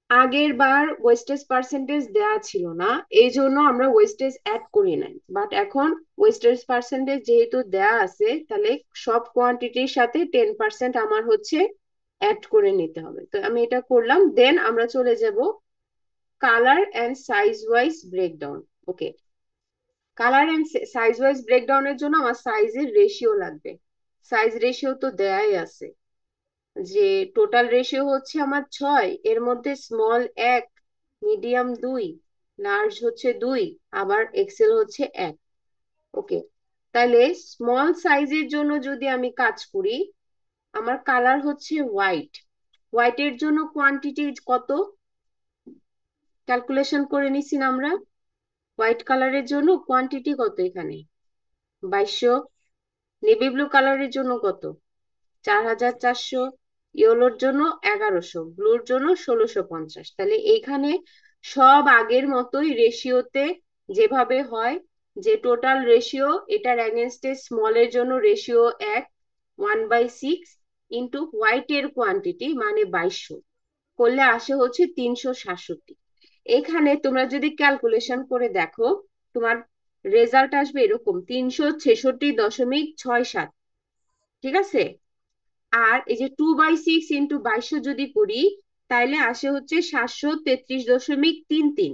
আগের বার ওয়েস্টেজ পার্সেন্টেজ দেওয়া ছিল না, এই জন্য আমরা ওয়েস্টেজ অ্যাড করি নাই, বাট এখন ওয়েস্টেজ পার্সেন্টেজ যেহেতু দেওয়া আছে, তাহলে সব কোয়ান্টিটির সাথে 10% আমার হচ্ছে অ্যাড করে নিতে হবে। তো আমি এটা করলাম, দেন আমরা চলে যাব colour and size wise breakdown. Okay, colour and size wise ব্রেকডাউনের জন্য আমার সাইজের রেশিও লাগবে। সাইজ রেশিও তো দেয়াই আছে, যে টোটাল রেশিও হচ্ছে আমার 6, এর মধ্যে স্মল 1, মিডিয়াম 2, লার্জ হচ্ছে 2, আবার এক্সেল হচ্ছে 1। ওকে, তাহলে স্মল সাইজের জন্য যদি আমি কাজ করি, আমার কালার হচ্ছে হোয়াইট। হোয়াইটের জন্য কোয়ান্টিটি কত ক্যালকুলেশন করে নিছি না আমরা? হোয়াইট কালারের জন্য কোয়ান্টিটি কত এখানে? 2200। নেভি ব্লু কালারের জন্য কত? 4400। ইয়েলোর জন্য 1100, ব্লুর জন্য 1650। তাহলে এইখানে সব আগের মতোই রেশিওতে যেভাবে হয়, যে টোটাল রেশিও, এটার এগেনস্টে স্মলের জন্য রেশিও 1/6 ইন্টু হোয়াইটের কোয়ান্টিটি মানে 2200 করলে আসে হচ্ছে 367। এখানে তোমরা যদি ক্যালকুলেশন করে দেখো, তোমার রেজাল্ট আসবে এরকম 366.67। ঠিক আছে? আর এই যে 2/6 ইন্টু 2200 যদি করি, তাইলে আসে হচ্ছে 733.33।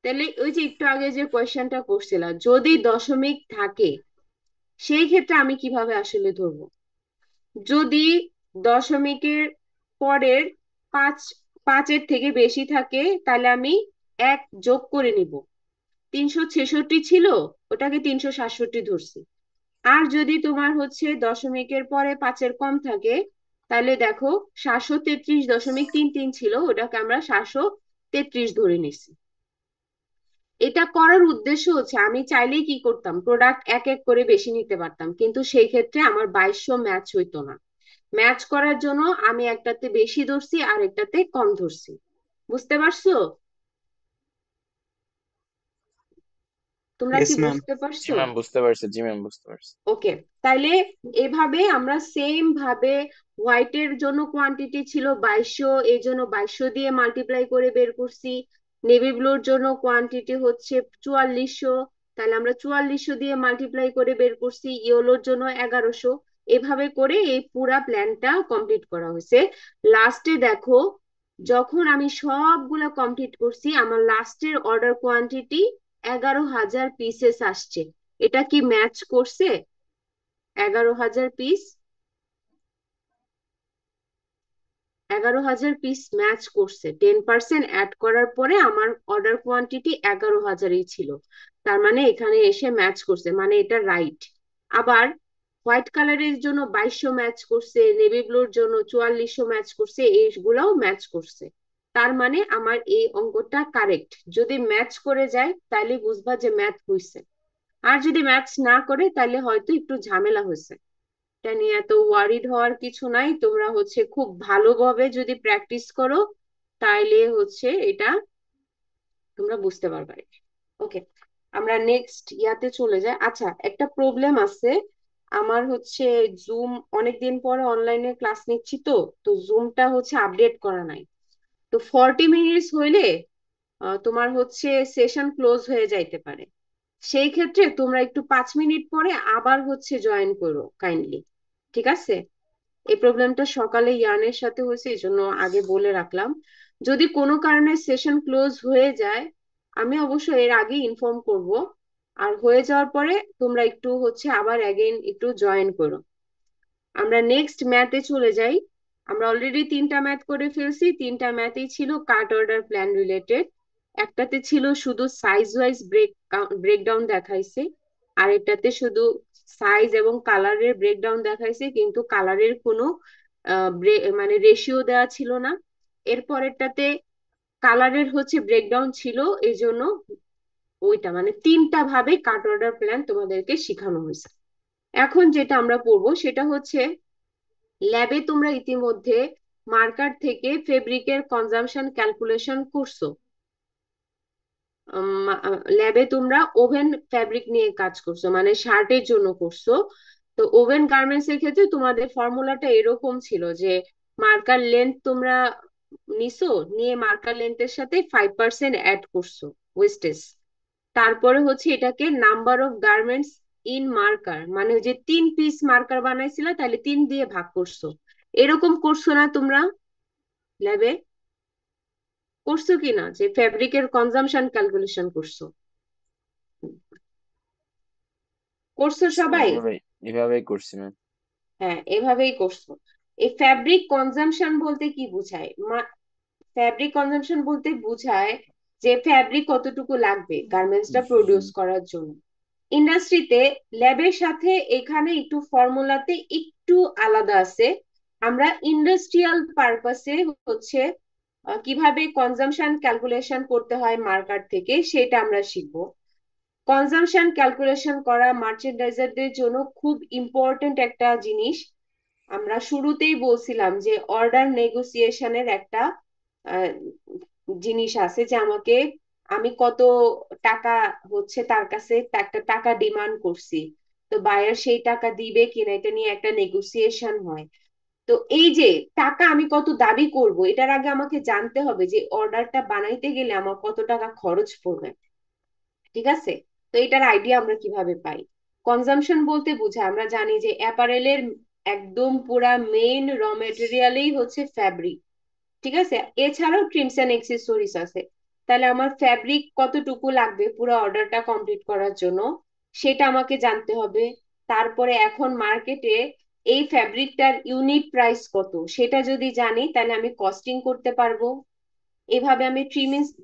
তাহলে ওই যে একটু আগে যে কোয়েশ্চেনটা করছিলাম, যদি দশমিক থাকে সেই ক্ষেত্রে আমি কিভাবে আসলে ধরবো? যদি দশমিকের পরের পাঁচ পাঁচের থেকে বেশি থাকে, তাহলে আমি 1 যোগ করে নিব। 366 ছিল, ওটাকে 367 ধরছি। আর যদি তোমার হচ্ছে দশমিকের পরে 5-এর কম থাকে, তাহলে দেখো 733.33 ছিল, ওটাকে আমরা 733 ধরে নিছি। এটা করার উদ্দেশ্য হচ্ছে, আমি চাইলেই কি করতাম, প্রোডাক্ট এক এক করে বেশি নিতে পারতাম, কিন্তু সেই ক্ষেত্রে আমার 2200 ম্যাচ হইতো না। ম্যাচ করার জন্য আমি একটাতে বেশি ধরছি আর একটাতে কম ধরছি। বুঝতে পারছো? তোমরা ইয়েস কি ম্যাম। বুঝতে জি পারছো? ম্যাম বুঝতে পারছি, জি ম্যাম বুঝতে পারছি। ওকে, তাইলে এভাবে আমরা সেম ভাবে হোয়াইটের জন্য কোয়ান্টিটি ছিল 2200, এই জন্য 2200 দিয়ে মাল্টিপ্লাই করে বের করছি। নেভি ব্লুর জন্য কোয়ান্টিটি হচ্ছে 4400, তাহলে আমরা 4400 দিয়ে মাল্টিপ্লাই করে বের করছি। ইয়েলোর জন্য 1100। এভাবে করে এই পুরা প্ল্যানটা কমপ্লিট করা হয়েছে। লাস্টে দেখো, যখন আমি সবগুলা কমপ্লিট করছি, আমার লাস্টের অর্ডার কোয়ান্টিটি 11,000 পিসেস আসছে। এটা কি ম্যাচ করছে? 11,000 পিস, 11,000 পিস ম্যাচ করছে। 10% অ্যাড করার পরে আমার অর্ডার কোয়ান্টিটি 11,000-ই ছিল, তার মানে এখানে এসে ম্যাচ করছে, মানে এটা রাইট। আবার হোয়াইট কালারের জন্য 2200 ম্যাচ করছে, নেভি ব্লুর জন্য 4400 ম্যাচ করছে, এইগুলাও ম্যাচ করছে। তার মানে আমার এই অঙ্কটা কারেক্ট। যদি ম্যাচ করে যায় তাহলে বুঝবা যে ম্যাথ হয়েছে, আর যদি ম্যাচ না করে তাহলে হয়তো একটু ঝামেলা হয়েছে। এটা নিয়ে এত ওয়ারিড হওয়ার কিছু নাই, তোমরা হচ্ছে খুব ভালোভাবে যদি প্র্যাকটিস করো, তাইলে হচ্ছে এটা তোমরা বুঝতে পারবে। ওকে, আমরা নেক্সট ইয়াতে চলে যাই। আচ্ছা, একটা প্রবলেম আছে আমার, হচ্ছে জুম অনেকদিন পরে অনলাইনে ক্লাস নিচ্ছি, তো তো জুমটা হচ্ছে আপডেট করা নাই। তো 40 মিনিটস হইলে তোমার হচ্ছে সেশন ক্লোজ হয়ে যাইতে পারে। সেই ক্ষেত্রে তোমরা একটু 5 মিনিট পরে আবার হচ্ছে জয়েন করো কাইন্ডলি। ঠিক আছে? এই প্রবলেমটা সকালে ইয়ানের সাথে হয়েছে, এই জন্য আগে বলে রাখলাম। যদি কোনো কারণে সেশন ক্লোজ হয়ে যায়, আমি অবশ্য এর আগে ইনফর্ম করব। আর হয়ে যাওয়ার পরে তোমরা একটু হচ্ছে আবার অ্যাগেন একটু জয়েন করো। আমরা নেক্সট ম্যাথে চলে যাই। আমরা অলরেডি 3টা ম্যাথ করে ফেলছি, 3টা ম্যাথই ছিল কাট অর্ডার প্ল্যান রিলেটেড। একটাতে ছিল শুধু সাইজ ওয়াইজ ব্রেকডাউন দেখাইছে, আর এটাতে শুধু সাইজ এবং কালারের ব্রেকডাউন দেখাইছে, কিন্তু কালারের কোনো মানে রেশিও দেওয়া ছিল না। এরপরেরটাতে কালারের হচ্ছে ব্রেকডাউন ছিল, এই জন্য ওইটা মানে 3টা ভাবে কাট অর্ডার প্ল্যান তোমাদেরকে শেখানো হয়েছে। এখন যেটা আমরা পড়বো সেটা হচ্ছে, ল্যাবে তোমরা ইতিমধ্যে মার্কার থেকে ফেব্রিকের কনজাম্পশন ক্যালকুলেশন করছো। ল্যাবে তোমরা ওভেন ফ্যাব্রিক নিয়ে কাজ করছো, মানে শার্টের জন্য করছো। তো ওভেন গার্মেন্টস এর ক্ষেত্রে তোমাদের ফর্মুলাটা এরকম ছিল যে মার্কার লেন্থ তোমরা নিছো, নিয়ে মার্কার লেন্থের সাথে 5% অ্যাড করছো ওয়েস্টেজ। তারপরে হচ্ছে এটাকে number of garments in marker, মানে ওই যে 3 পিস মার্কার বানাইছিলা তাহলে 3 দিয়ে ভাগ করছো। এরকম করছো না তোমরা ল্যাবে? করছো কি না, যে ফ্যাব্রিকের কনজাম্পশন ক্যালকুলেশন করছো? করছো সবাই? এভাবেই এভাবেই করছি ম্যাম। হ্যাঁ, এভাবেই করছো। এই ফ্যাব্রিক কনজাম্পশন বলতে কি বোঝায়? ফ্যাব্রিক কনজাম্পশন বলতে বোঝায় যে ফ্যাব্রিক কতটুকু লাগবে গার্মেন্টসটা প্রডিউস করার জন্য। ইন্ডাস্ট্রিতে ল্যাবের সাথে এখানে একটু ফর্মুলাতে একটু আলাদা আছে। আমরা ইন্ডাস্ট্রিয়াল পারপাসে হচ্ছে কিভাবে কনজাম্পশন ক্যালকুলেশন করতে হয় মার্কার থেকে সেটা আমরা শিখবো। কনজাম্পশন ক্যালকুলেশন করা মার্চেন্ডাইজারদের জন্য খুব ইম্পর্টেন্ট একটা জিনিস। আমরা শুরুতেই বলছিলাম যে অর্ডার নেগোসিয়েশনের একটা আহ, জিনিস আছে যে আমি কত টাকা হচ্ছে তার কাছে একটা টাকা ডিমান্ড করছি, তো বায়ার সেই টাকা দিবে কিনা এটা নিয়ে একটা নেগোসিয়েশন হয়। তো এই যে টাকা আমি কত দাবি করব, এটার আগে আমাকে জানতে হবে যে অর্ডারটা বানাইতে গেলে আমার কত টাকা খরচ পড়বে। ঠিক আছে? তো এটার আইডিয়া আমরা কিভাবে পাই? কনজাম্পশন বলতে বোঝায়, আমরা জানি যে অ্যাপারেলের একদম পুরা মেইন র মেটেরিয়ালই হচ্ছে ফ্যাব্রিক। ঠিক আছে, এছাড়াও ট্রিমস এন্ড এক্সেসরিজ আছে। তাহলে আমার ফ্যাব্রিক কতটুকু লাগবে পুরো অর্ডারটা কমপ্লিট করার জন্য সেটা আমাকে জানতে হবে। তারপরে এখন মার্কেটে এই ফ্যাব্রিকটার ইউনিট প্রাইস কত সেটা যদি জানি তাহলে আমি কস্টিং করতে পারবো। এভাবে আমি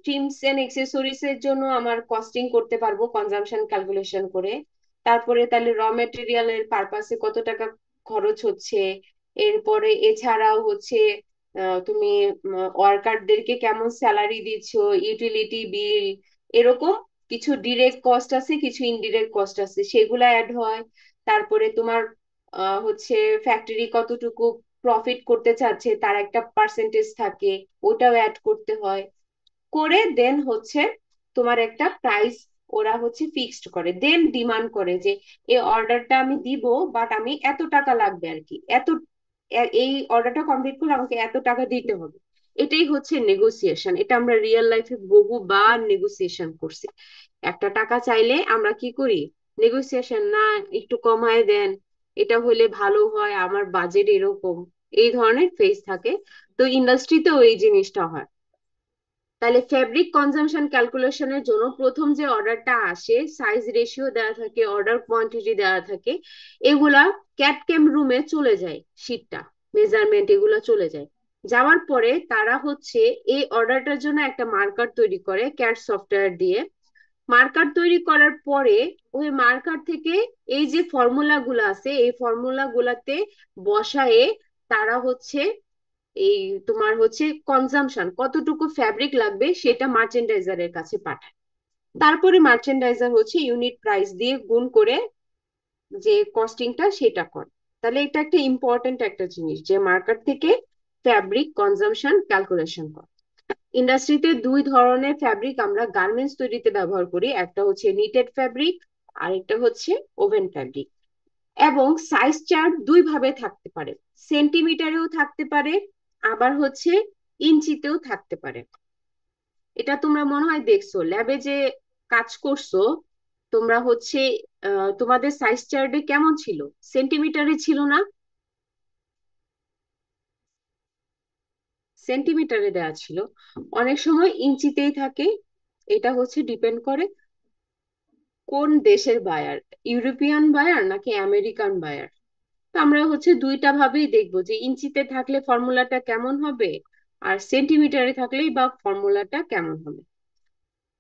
ট্রিমস এন্ড এক্সেসরিজ এর জন্য আমার কস্টিং করতে পারবো কনজাম্পশন ক্যালকুলেশন করে। তারপরে তাহলে র মেটেরিয়ালের পারপাসে কত টাকা খরচ হচ্ছে। এরপরে এছাড়াও হচ্ছে তুমি ওয়ার্কারদেরকে কেমন স্যালারি দিচ্ছ, ইউটিলিটি বিল, এরকম কিছু ডিরেক্ট কস্ট আছে কিছু ইনডিরেক্ট কস্ট আছে, সেগুলা অ্যাড হয়। তারপরে তোমার হচ্ছে ফ্যাক্টরি কতটুকু প্রফিট করতে চাচ্ছে তার একটা পার্সেন্টেজ থাকে, ওটাও অ্যাড করতে হয়। করে দেন হচ্ছে তোমার একটা প্রাইস ওরা হচ্ছে ফিক্সড করে, দেন ডিমান্ড করে যে এই অর্ডারটা আমি দিব, বাট আমি এত টাকা লাগবে আর কি, এই অর্ডারটা কমপ্লিট করলে আমাকে এত টাকা দিতে হবে। এটাই হচ্ছে নেগোসিয়েশন। এটা আমরা রিয়েল লাইফে বহুবার নেগোসিয়েশন করছি। একটা টাকা চাইলে আমরা কি করি? নেগোসিয়েশন, না একটু কমায় দেন, এটা হলে ভালো হয়, আমার বাজেট এরকম, এই ধরনের ফেস থাকে। তো ইন্ডাস্ট্রিতেও এই জিনিসটা হয়। তাহলে ফেব্রিক কনজাম্পশন ক্যালকুলেশনের জন্য প্রথম যে অর্ডারটা আসে সাইজ রেশিও দেওয়া থাকে, অর্ডার কোয়ান্টিটি দেওয়া থাকে, এগুলা ক্যাটকেম রুমে চলে যায়, শীটটা মেজারমেন্ট এগুলা চলে যায়। যাওয়ার পরে তারা হচ্ছে এই অর্ডারটার জন্য একটা মার্কার তৈরি করে ক্যাড সফটওয়্যার দিয়ে। মার্কার তৈরি করার পরে ওই মার্কার থেকে এই যে ফর্মুলা গুলা আছে এই ফর্মুলা গুলাতে বসায়ে তারা হচ্ছে এই তোমার হচ্ছে কনজাম্পশন কতটুকু ফ্যাব্রিক লাগবে সেটা মার্চেন্ডাইজারের কাছে পাঠায়। তারপরে মার্চেন্ডাইজার হচ্ছে ইউনিট প্রাইস দিয়ে গুণ করে যে কস্টিংটা সেটা করে। তাহলে এটা একটা ইম্পর্টেন্ট একটা জিনিস যে মার্কেট থেকে ফ্যাব্রিক কনজাম্পশন ক্যালকুলেশন করে। ইন্ডাস্ট্রিতে দুই ধরনের ফ্যাব্রিক আমরা গার্মেন্টস তৈরিতে ব্যবহার করি, একটা হচ্ছে নিটেড ফ্যাব্রিক আর একটা হচ্ছে ওভেন ফ্যাব্রিক। এবং সাইজ চার্ট দুই ভাবে থাকতে পারে, সেন্টিমিটারেও থাকতে পারে আবার হচ্ছে ইঞ্চিতেও থাকতে পারে। এটা তোমরা মনে হয় দেখছো ল্যাবে যে কাজ করছো, তোমরা হচ্ছে তোমাদের সাইজ চার্টে কেমন ছিল? সেন্টিমিটারে ছিল না? সেন্টিমিটারে দেওয়া ছিল, অনেক সময় ইঞ্চিতেই থাকে। এটা হচ্ছে ডিপেন্ড করে কোন দেশের বায়ার, ইউরোপিয়ান বায়ার নাকি আমেরিকান বায়ার। তো আমরা হচ্ছে দুইটা ভাবেই দেখবো যে ইঞ্চিতে থাকলে ফর্মুলাটা কেমন হবে আর সেন্টিমিটারে থাকলেই বা ফর্মুলাটা কেমন হবে।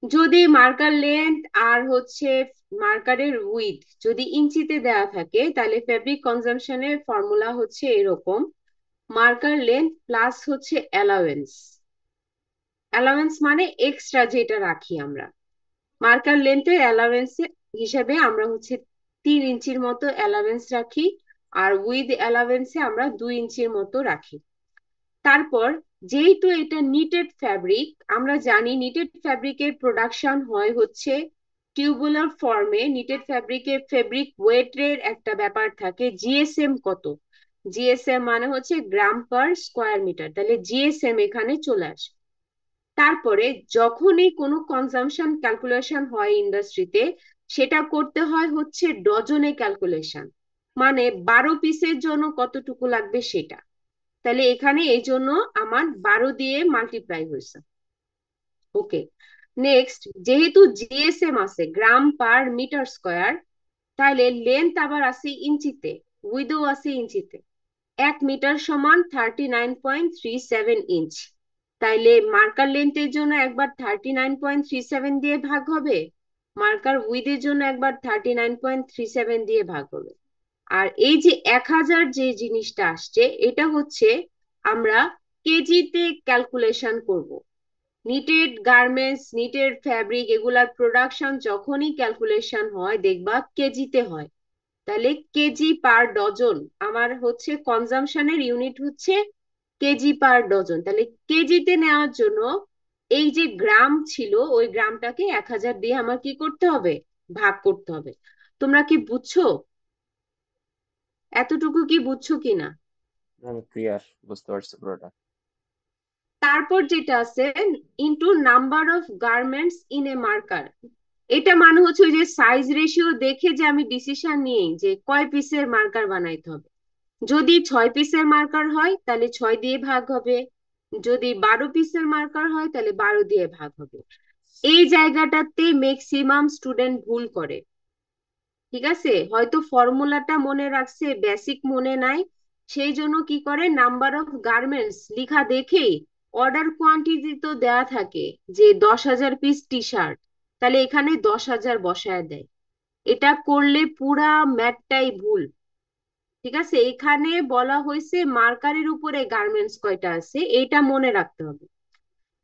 যদি মার্কার লেন্থ আর হচ্ছে মার্কারের উইথ যদি ইঞ্চিতে দেওয়া থাকে তাহলে ফেব্রিক কনজাম্পশনের ফর্মুলা হচ্ছে এরকম: মার্কার লেন্থ প্লাস হচ্ছে অ্যালাওয়েন্স। অ্যালাওয়েন্স মানে এক্সট্রা যেটা রাখি আমরা। মার্কার লেন্থের অ্যালাওয়েন্স হিসেবে আমরা হচ্ছে 3 ইঞ্চির মতো অ্যালাওয়েন্স রাখি, আর উইথ অ্যালাওয়েন্সে আমরা 2 ইঞ্চির মতো রাখি। তারপর যেহেতু এটা নিটেড ফ্যাব্রিক, আমরা জানি নিটেড ফ্যাব্রিকের প্রোডাকশন হয় হচ্ছে টিউবুলার ফর্মে। নিটেড ফ্যাব্রিকের ফেব্রিক ওয়েটের একটা ব্যাপার থাকে, জিএসএম কত, জিএসএম মানে হচ্ছে গ্রাম পার স্কোয়ার মিটার, তাহলে জিএসএম এখানে চলে আসে। তারপরে যখনই কোনো কনজাম্পশন ক্যালকুলেশন হয় ইন্ডাস্ট্রিতে, সেটা করতে হয় হচ্ছে ডজনে ক্যালকুলেশন, মানে 12 পিসের জন্য কতটুকু লাগবে সেটা। তাহলে এখানে এই জন্য আমার 12 দিয়ে মাল্টিপ্লাই হয়েছে। ওকে, নেক্সট, যেহেতু জিএসএম আছে গ্রাম পার মিটার স্কোয়ার, তাহলে লেন্থ আবার আছে ইঞ্চিতে, উইডো আছে ইঞ্চিতে। 1 মিটার সমান 39.37 ইঞ্চ। তাইলে মার্কার লেন্থের জন্য একবার 39.37 দিয়ে ভাগ হবে, মার্কার উইডের জন্য একবার 39.37 দিয়ে ভাগ হবে। আর এই যে 1000 যে জিনিসটা আসছে, এটা হচ্ছে আমরা কেজিতে ক্যালকুলেশন করব। নিটেড গার্মেন্টস, নিটেড ফ্যাব্রিক এগুলার প্রোডাকশন যখনই ক্যালকুলেশন হয় দেখবা কেজিতে হয়। তাহলে কেজি পার ডজন, আমার হচ্ছে কনজাম্পশনের ইউনিট হচ্ছে কেজি পার ডজন। তাহলে কেজিতে নেওয়ার জন্য এই যে গ্রাম ছিল, ওই গ্রামটাকে 1000 দিয়ে আমার কি করতে হবে, ভাগ করতে হবে। তোমরা কি বুঝছো? এতটুকু কি বুঝছো কিনা? ম্যাম ক্লিয়ার, বুঝতে পারছি পুরোটা। তারপর যেটা আছে into number of garments in a marker, এটা মানে হচ্ছে ওই যে সাইজ রেশিও দেখে যে আমি ডিসিশন নিই যে কয় পিসের মার্কার বানাইতে হবে। যদি 6 পিসের মার্কার হয় তাহলে 6 দিয়ে ভাগ হবে, যদি 12 পিসের মার্কার হয় তাহলে 12 দিয়ে ভাগ হবে। এই জায়গাটাতে ম্যাক্সিমাম স্টুডেন্ট ভুল করে। ঠিক আছে, হয়তো ফর্মুলাটা মনে রাখছে, বেসিক মনে নাই, সেই জন্য কি করে নাম্বার অফ গার্মেন্টস লিখা দেখেই অর্ডার কোয়ান্টিটি তো দেয়া থাকে যে 10,000 পিস টি শার্ট, তাহলে এখানে 10,000 বসায় দেয়। এটা করলে পুরা ম্যাথটাই ভুল। ঠিক আছে, এখানে বলা হয়েছে মার্কারের উপরে গার্মেন্টস কয়টা আছে এটা মনে রাখতে হবে।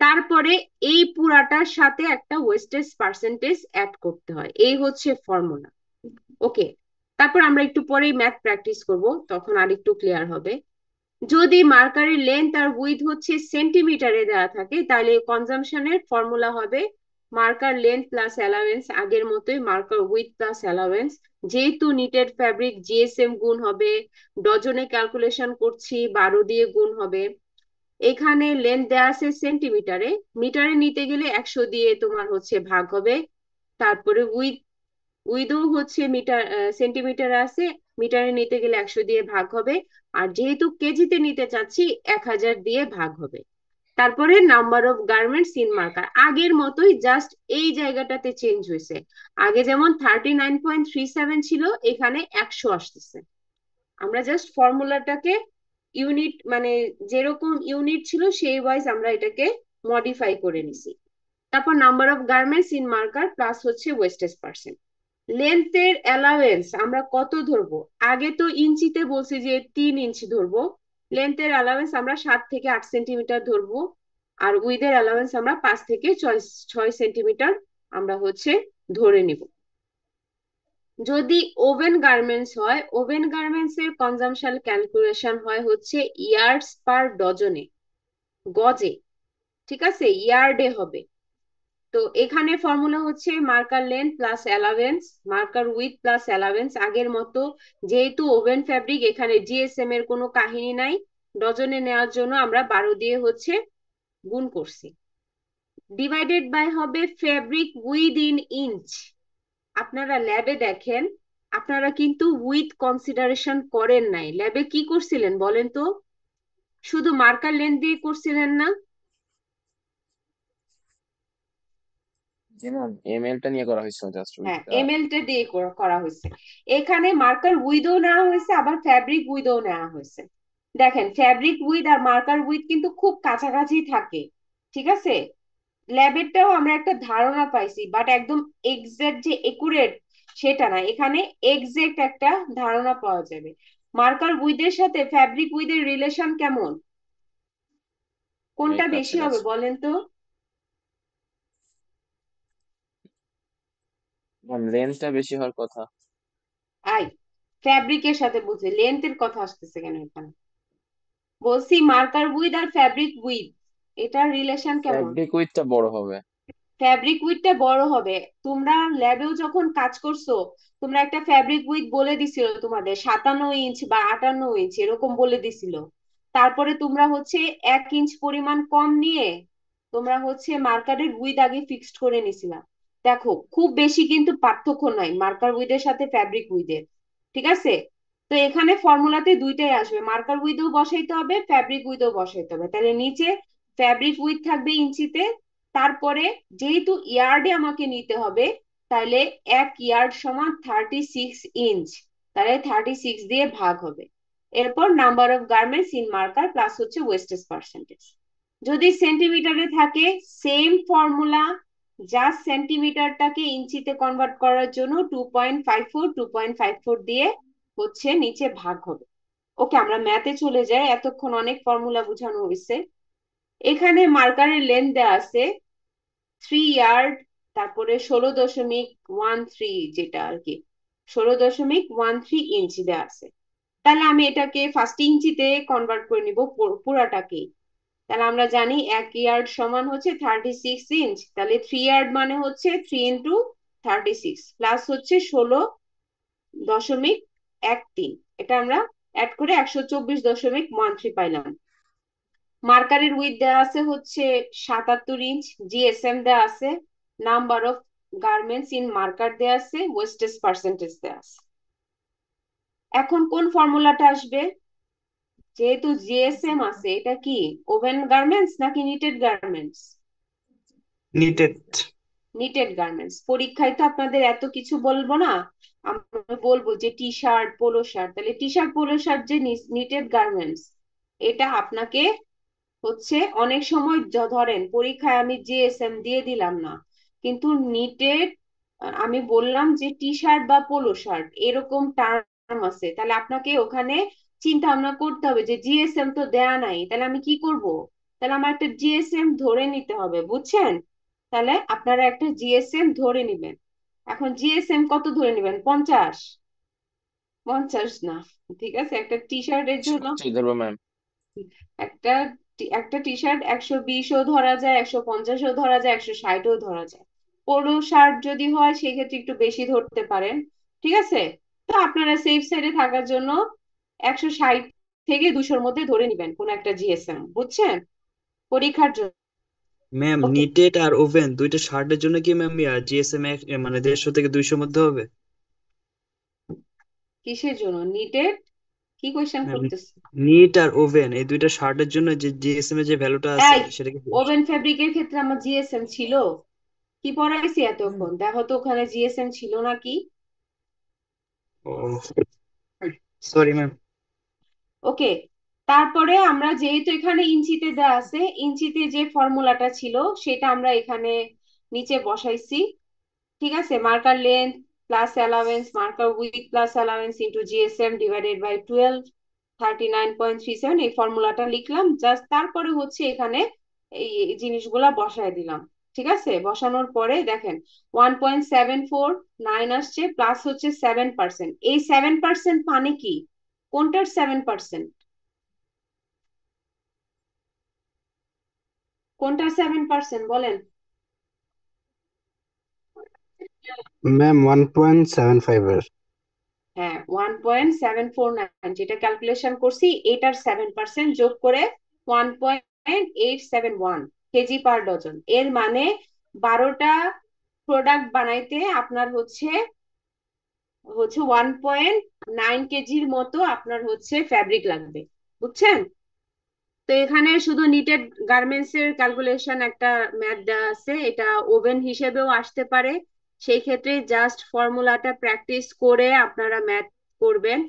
তারপরে এই পুরাটার সাথে একটা ওয়েস্টেজ পার্সেন্টেজ অ্যাড করতে হয়, এই হচ্ছে ফর্মুলা। ওকে, তারপর আমরা একটু পরেই ম্যাথ প্র্যাকটিস করব, তখন আরেকটু ক্লিয়ার হবে। যদি মার্কারের লেন্থ আর উইডথ হচ্ছে সেন্টিমিটারে দেওয়া থাকে, তাহলে কনজাম্পশনের ফর্মুলা হবে মার্কার লেন্থ প্লাস অ্যালাওয়েন্স, আগের মতোই মার্কার উইডথ প্লাস অ্যালাওয়েন্স। যেহেতু নিটেড ফ্যাব্রিক জিএসএম গুণ হবে, ডজনে ক্যালকুলেশন করছি 12 দিয়ে গুণ হবে। এখানে লেন্থ দেওয়া আছে সেন্টিমিটারে, মিটারে নিতে গেলে 100 দিয়ে তোমার হচ্ছে ভাগ হবে। তারপরে উইডও হচ্ছে মিটার সেন্টিমিটার আছে, মিটারে নিতে গেলে 100 দিয়ে ভাগ হবে। আর যেহেতু কেজিতে নিতে চাচ্ছি 1000 দিয়ে ভাগ হবে। তারপরে number of garments in marker আগের মতোই, জাস্ট এই জায়গাটাতে চেঞ্জ হয়েছে। আগে যেমন 39.37 ছিল, এখানে 100 আসতেছে। আমরা জাস্ট ফর্মুলাটাকে ইউনিট মানে যেরকম ইউনিট ছিল সেই ওয়াইজ আমরা এটাকে মডিফাই করে নিছি। তারপর number of garments in marker plus হচ্ছে ওয়েস্টেজ পার্সেন্ট। লেন্থের অ্যালাওয়েন্স আমরা কত ধরবো, আগে তো ইঞ্চিতে বলছি যে 3 ইঞ্চি ধরবো। লেন্থের অ্যালাওয়েন্স আমরা 7 থেকে 8 সেন্টিমিটার ধরবো। আর উইথের অ্যালাওয়েন্স আমরা 5 থেকে 6 সেন্টিমিটার আমরা হচ্ছে ধরে নিব। যদি ওভেন গার্মেন্টস হয়, ওভেন গার্মেন্টস এর কনজাম্পশন ক্যালকুলেশন হয় হচ্ছে ইয়ার্ডস পার ডজনে, গজে। ঠিক আছে, ইয়ার্ডে হবে। তো এখানে ফর্মুলা হচ্ছে marker length plus allowance, marker width plus allowance আগের মতো। যেহেতু ওভেন ফ্যাব্রিক, এখানে জিএসএম এর কোনো কাহিনী নাই, ডজনে নেওয়ার জন্য আমরা 12 দিয়ে হচ্ছে গুণ করছি। ডিভাইডেড বাই হবে ফেব্রিক উইথ ইন ইঞ্চ। আপনারা ল্যাবে দেখেন, আপনারা কিন্তু উইথ কনসিডারেশন করেন নাই। ল্যাবে কি করছিলেন বলেন তো? শুধু মার্কার লেন্থ দিয়ে করছিলেন না? জি ম্যাম, এমএলটা নিয়ে করা হয়েছিল জাস্ট হ্যাঁ, উইথটা। এমএল টা দিয়ে করা হয়েছে। এখানে মার্কার উইথও নেওয়া হয়েছে, আবার ফ্যাব্রিক উইথও নেওয়া হয়েছে। দেখেন, ফ্যাব্রিক উইথ আর মার্কার উইথ কিন্তু খুব কাছাকাছি থাকে। ঠিক আছে, ল্যাবেরটাও আমরা একটা ধারণা পাইছি, বাট একদম এক্সাক্ট যে একুরেট সেটা না, এখানে এক্সাক্ট একটা ধারণা পাওয়া যাবে। মার্কার উইথের সাথে ফ্যাব্রিক উইথের রিলেশন কেমন, কোনটা অনেক বেশি হবে কাছাকাছি। বলেন তো? ম্যাম লেন্থটা বেশি হওয়ার কথা। আই ফ্যাব্রিকের সাথে বুঝে লেন্থের কথা আসতেছে কেন এখানে? বলছি মার্কার উইথ আর ফ্যাব্রিক উইথ, এটার রিলেশন কেমন? ফ্যাব্রিক উইথটা বড় হবে। ফ্যাব্রিক উইথটা বড় হবে। তোমরা ল্যাবেও যখন কাজ করছো, তোমরা একটা ফ্যাব্রিক উইথ বলে দিছিল তোমাদের 57 ইঞ্চ বা 58 ইঞ্চ এরকম বলে দিছিল। তারপরে তোমরা হচ্ছে 1 ইঞ্চ পরিমাণ কম নিয়ে তোমরা হচ্ছে মার্কারের উইথ আগে ফিক্সড করে নিছিলা। দেখো খুব বেশি কিন্তু পার্থক্য নাই মার্কার উইথের সাথে ফ্যাব্রিক উইথের, ঠিক আছে? তো এখানে ফর্মুলাতে দুইটাই আসবে, মার্কার উইথও বসাইতে হবে, ফ্যাব্রিক উইথও বসাইতে হবে। তাহলে নিচে ফ্যাব্রিক উইথ থাকবে ইঞ্চিতে, তারপরে যেহেতু ইয়ার্ডে আমাকে নিতে হবে, তাহলে 1 ইয়ার্ড সমান 36 ইঞ্চ, তাহলে 36 দিয়ে ভাগ হবে। এরপর number of garments in marker plus হচ্ছে ওয়েস্টেজ পার্সেন্টেজ। যদি সেন্টিমিটারে থাকে সেম ফর্মুলা, জাস্ট সেন্টিমিটারটাকে ইঞ্চিতে কনভার্ট করার জন্য 2.54 দিয়ে হচ্ছে নিচে ভাগ হবে। ওকে, আমরা ম্যাথে চলে যাই, এতক্ষণ অনেক ফর্মুলা বোঝানো হয়েছে। এখানে মার্কারের লেন্থ দেওয়া আছে 3 ইয়ার্ড, তারপরে 16.13, যেটা আর কি 16.13 ইঞ্চি দেওয়া আছে। তাহলে আমি এটাকে ফার্স্ট ইঞ্চিতে কনভার্ট করে নিব পুরাটাকে। তাহলে আমরা জানি 1 ইয়ার্ড সমান হচ্ছে 36 ইঞ্চ, তাহলে 3 ইয়ার্ড মানে হচ্ছে 3 × 36 প্লাস হচ্ছে 16.13, এটা আমরা অ্যাড করে 124.13 পাইলাম। মার্কারের উইথ দেওয়া আছে হচ্ছে 77 ইঞ্চ, জিএসএম দেওয়া আছে, number of garments in marker দেওয়া আছে, ওয়েস্টেজ পার্সেন্টেজ দেওয়া আছে। এখন কোন ফর্মুলাটা আসবে? যেহেতু জিএসএম আছে, এটা কি ওভেন গার্মেন্টস নাকি knitted garments? Knitted. Knitted garments. পরীক্ষায় তো আপনাদের এত কিছু বলবো না, আমরা বলবো যে টি শার্ট পোলো শার্ট, তাহলে টি শার্ট পোলো শার্ট যে নিটেড গার্মেন্টস, এটা আপনাকে হচ্ছে অনেক সময় ধরেন পরীক্ষায় আমি জিএসএম দিয়ে দিলাম না, কিন্তু নিটেড আমি বললাম যে টি শার্ট বা পোলো শার্ট এরকম টার্ম আছে, তাহলে আপনাকে ওখানে চিন্তা ভাবনা করতে হবে যে জিএসএম তো দেয়া নাই, তাহলে আমি কি করব? তাহলে আমার একটা জিএসএম ধরে নিতে হবে, বুঝছেন? তাহলে আপনারা একটা জিএসএম ধরে নিবেন। এখন জিএসএম কত ধরে নিবেন? 50? 50 না, ঠিক আছে, একটা টি শার্টের জন্য 50 ধরবো ম্যাম। একটা একটা টি শার্ট 120ও ধরা যায়, 150ও ধরা যায়, 160ও ধরা যায়। পোলো শার্ট যদি হয় সেক্ষেত্রে একটু বেশি ধরতে পারেন, ঠিক আছে? তো আপনারা সেফ সাইডে থাকার জন্য 160 থেকে 200-র মধ্যে ধরে নিবেন কোন একটা জিএসএম, বুঝছেন, পরীক্ষার জন্য। ম্যাম ওকে, নিটেড আর ওভেন দুইটা শার্টের জন্য কি ম্যাম জিএসএম মানে 150 থেকে 200 মধ্যে হবে? কিসের জন্য নিটেড? কি কোয়েশ্চেন ম্যাম করতেছে? নিট আর ওভেন এই দুইটা শার্টের জন্য যে জিএসএম এর যে ভ্যালুটা আছে এই সেটা কি? ওভেন ফেব্রিকের ক্ষেত্রে আমার জিএসএম ছিল? কি পড়াইছি এতক্ষণ? দেখো তো ওখানে জিএসএম ছিল নাকি। ও সরি ম্যাম। ওকে, তারপরে আমরা যেহেতু এখানে ইঞ্চিতে দেওয়া আছে, ইঞ্চিতে যে ফর্মুলাটা ছিল সেটা আমরা এখানে নিচে বসাইছি, ঠিক আছে? Marker length plus allowance, marker width plus allowance into GSM divided by 12, 39.37, এই ফর্মুলাটা লিখলাম জাস্ট। তারপরে হচ্ছে এখানে এই জিনিসগুলা বসায় দিলাম, ঠিক আছে? বসানোর পরে দেখেন 1.749 আসছে, প্লাস হচ্ছে 7%। এই 7% মানে কি? কোনটার 7%? কোনটার 7% বলেন? ম্যাম 1.75 এর। হ্যাঁ, 1.749 যেটা ক্যালকুলেশন করছি এটার 7% যোগ করে 1.871 কেজি পার ডজন। এর মানে 12টা প্রোডাক্ট বানাইতে আপনার হচ্ছে 1.9 কেজির মতো আপনার হচ্ছে ফ্যাব্রিক লাগবে, বুঝছেন? তো এখানে শুধু নিটেড গার্মেন্টস এর ক্যালকুলেশন একটা ম্যাথ দেওয়া আছে, এটা ওভেন হিসেবেও আসতে পারে, সেই ক্ষেত্রে জাস্ট ফর্মুলাটা প্র্যাকটিস করে আপনারা ম্যাথ করবেন।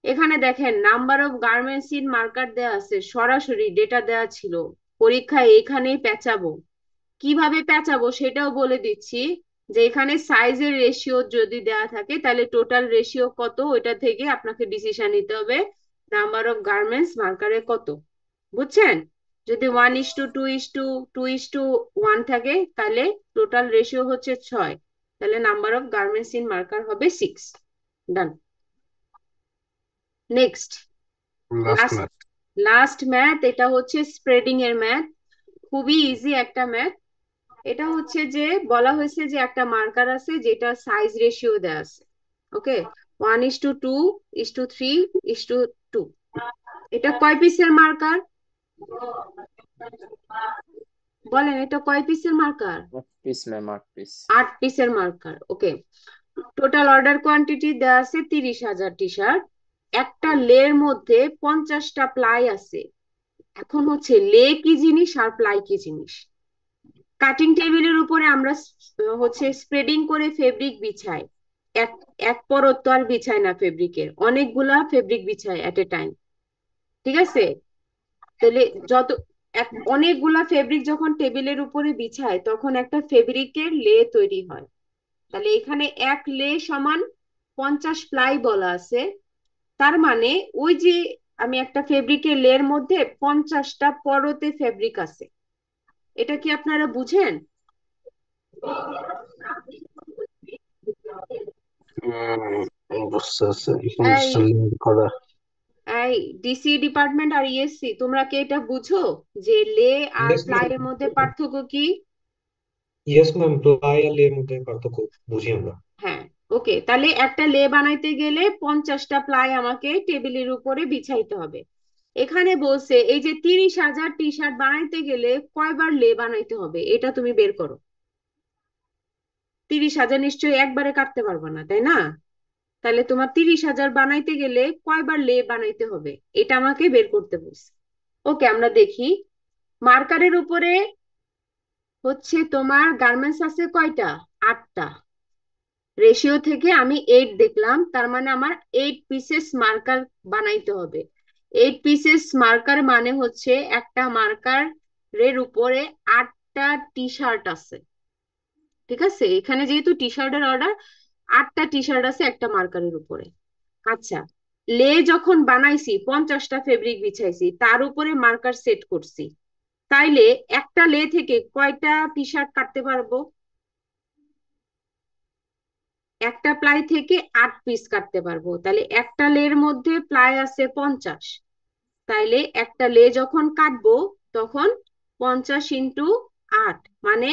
এখানে দেখেন number of garments in marker দেওয়া আছে, সরাসরি ডেটা দেওয়া ছিল, পরীক্ষায় এখানেই পেঁচাবো। কিভাবে পেঁচাবো সেটাও বলে দিচ্ছি, যে এখানে সাইজের রেশিও যদি দেওয়া থাকে তাহলে টোটাল রেশিও কত ওইটা থেকে আপনাকে ডিসিশন নিতে হবে নাম্বার অফ গার্মেন্টস মার্কারে কত, বুঝছেন? যদি 1:2:2:1 থাকে তাহলে টোটাল রেশিও হচ্ছে 6, তাহলে number of garments in marker হবে 6। Done. Next, last last math. Last math, এটা হচ্ছে স্প্রেডিং এর ম্যাথ, খুবই ইজি একটা ম্যাথ। এটা হচ্ছে যে বলা হয়েছে যে একটা মার্কার আছে যেটা সাইজ রেশিও দেয়া আছে, ওকে, 1:2:3:2। এটা কয় পিসের মার্কার বলেন, এটা কয় পিসের মার্কার? 8 piece ma'am, 8 piece. 8 পিসের মার্কার, ওকে। টোটাল অর্ডার কোয়ান্টিটি দেওয়া আছে 30,000 টি শার্ট। একটা লের মধ্যে 50টা প্লাই আছে। এখন হচ্ছে লে কি জিনিস আর প্লাই কি জিনিস। কাটিং টেবিলের উপরে আমরা হচ্ছে স্প্রেডিং করে ফেব্রিক বিছাই। এক এক পরত তো আর বিছাই না ফেব্রিকের, অনেকগুলা ফেব্রিক বিছাই এট এ টাইম, ঠিক আছে? তাহলে যত অনেকগুলা ফেব্রিক যখন টেবিলের উপরে বিছায় তখন একটা ফেব্রিকের লে তৈরি হয়। তাহলে এখানে এক লে সমান 50 প্লাই বলা আছে। তার মানে ওই যে আমি একটা ফেব্রিকের লের মধ্যে 50টা পরতে ফেব্রিক আছে। এটা কি আপনারা বুঝেন? বুঝতে পারছি। এই 50টা লিঙ্ক করা। এই ডিসি ডিপার্টমেন্ট আর ইএসসি, তোমরা কি এটা বুঝো যে লে আর ইয়েস প্লাই ম্যাম। এর মধ্যে পার্থক্য কি? ইয়েস ম্যাম, প্লাই আর লের মধ্যে পার্থক্য বুঝি আমরা। হ্যাঁ, ওকে। তাহলে একটা লে বানাইতে গেলে 50টা প্লাই আমাকে টেবিলের উপরে বিছাইতে হবে। এখানে বলছে এই যে 30,000 টি শার্ট বানাইতে গেলে কয়বার লে বানাইতে হবে এটা তুমি বের করো। 30,000 নিশ্চয়ই একবারে কাটতে পারবে না, তাই না? তাহলে তোমার 30,000 বানাইতে গেলে কয়বার লে বানাইতে হবে এটা আমাকে বের করতে বলছে। ওকে, আমরা দেখি। মার্কারের উপরে হচ্ছে তোমার গার্মেন্টস আছে কয়টা? 8টা। রেশিও থেকে আমি 8 দেখলাম, তার মানে আমার 8 পিসেস মার্কার বানাইতে হবে। 8 পিসেস মার্কার মানে হচ্ছে একটা মার্কারের উপরে 8টা টি শার্ট আছে, ঠিক আছে? এখানে যেহেতু টি শার্টের অর্ডার, 8টা টি শার্ট আছে একটা মার্কারের উপরে। আচ্ছা, লে যখন বানাইছি 50টা ফেব্রিক বিছাইছি, তার উপরে মার্কার সেট করছি, তাইলে একটা লে থেকে কয়টা টি শার্ট কাটতে পারবো? একটা প্লাই থেকে 8 পিস কাটতে পারবো। তাহলে একটা লের মধ্যে প্লাই আছে 50, তাইলে একটা লে যখন কাটবো তখন 50 × 8 মানে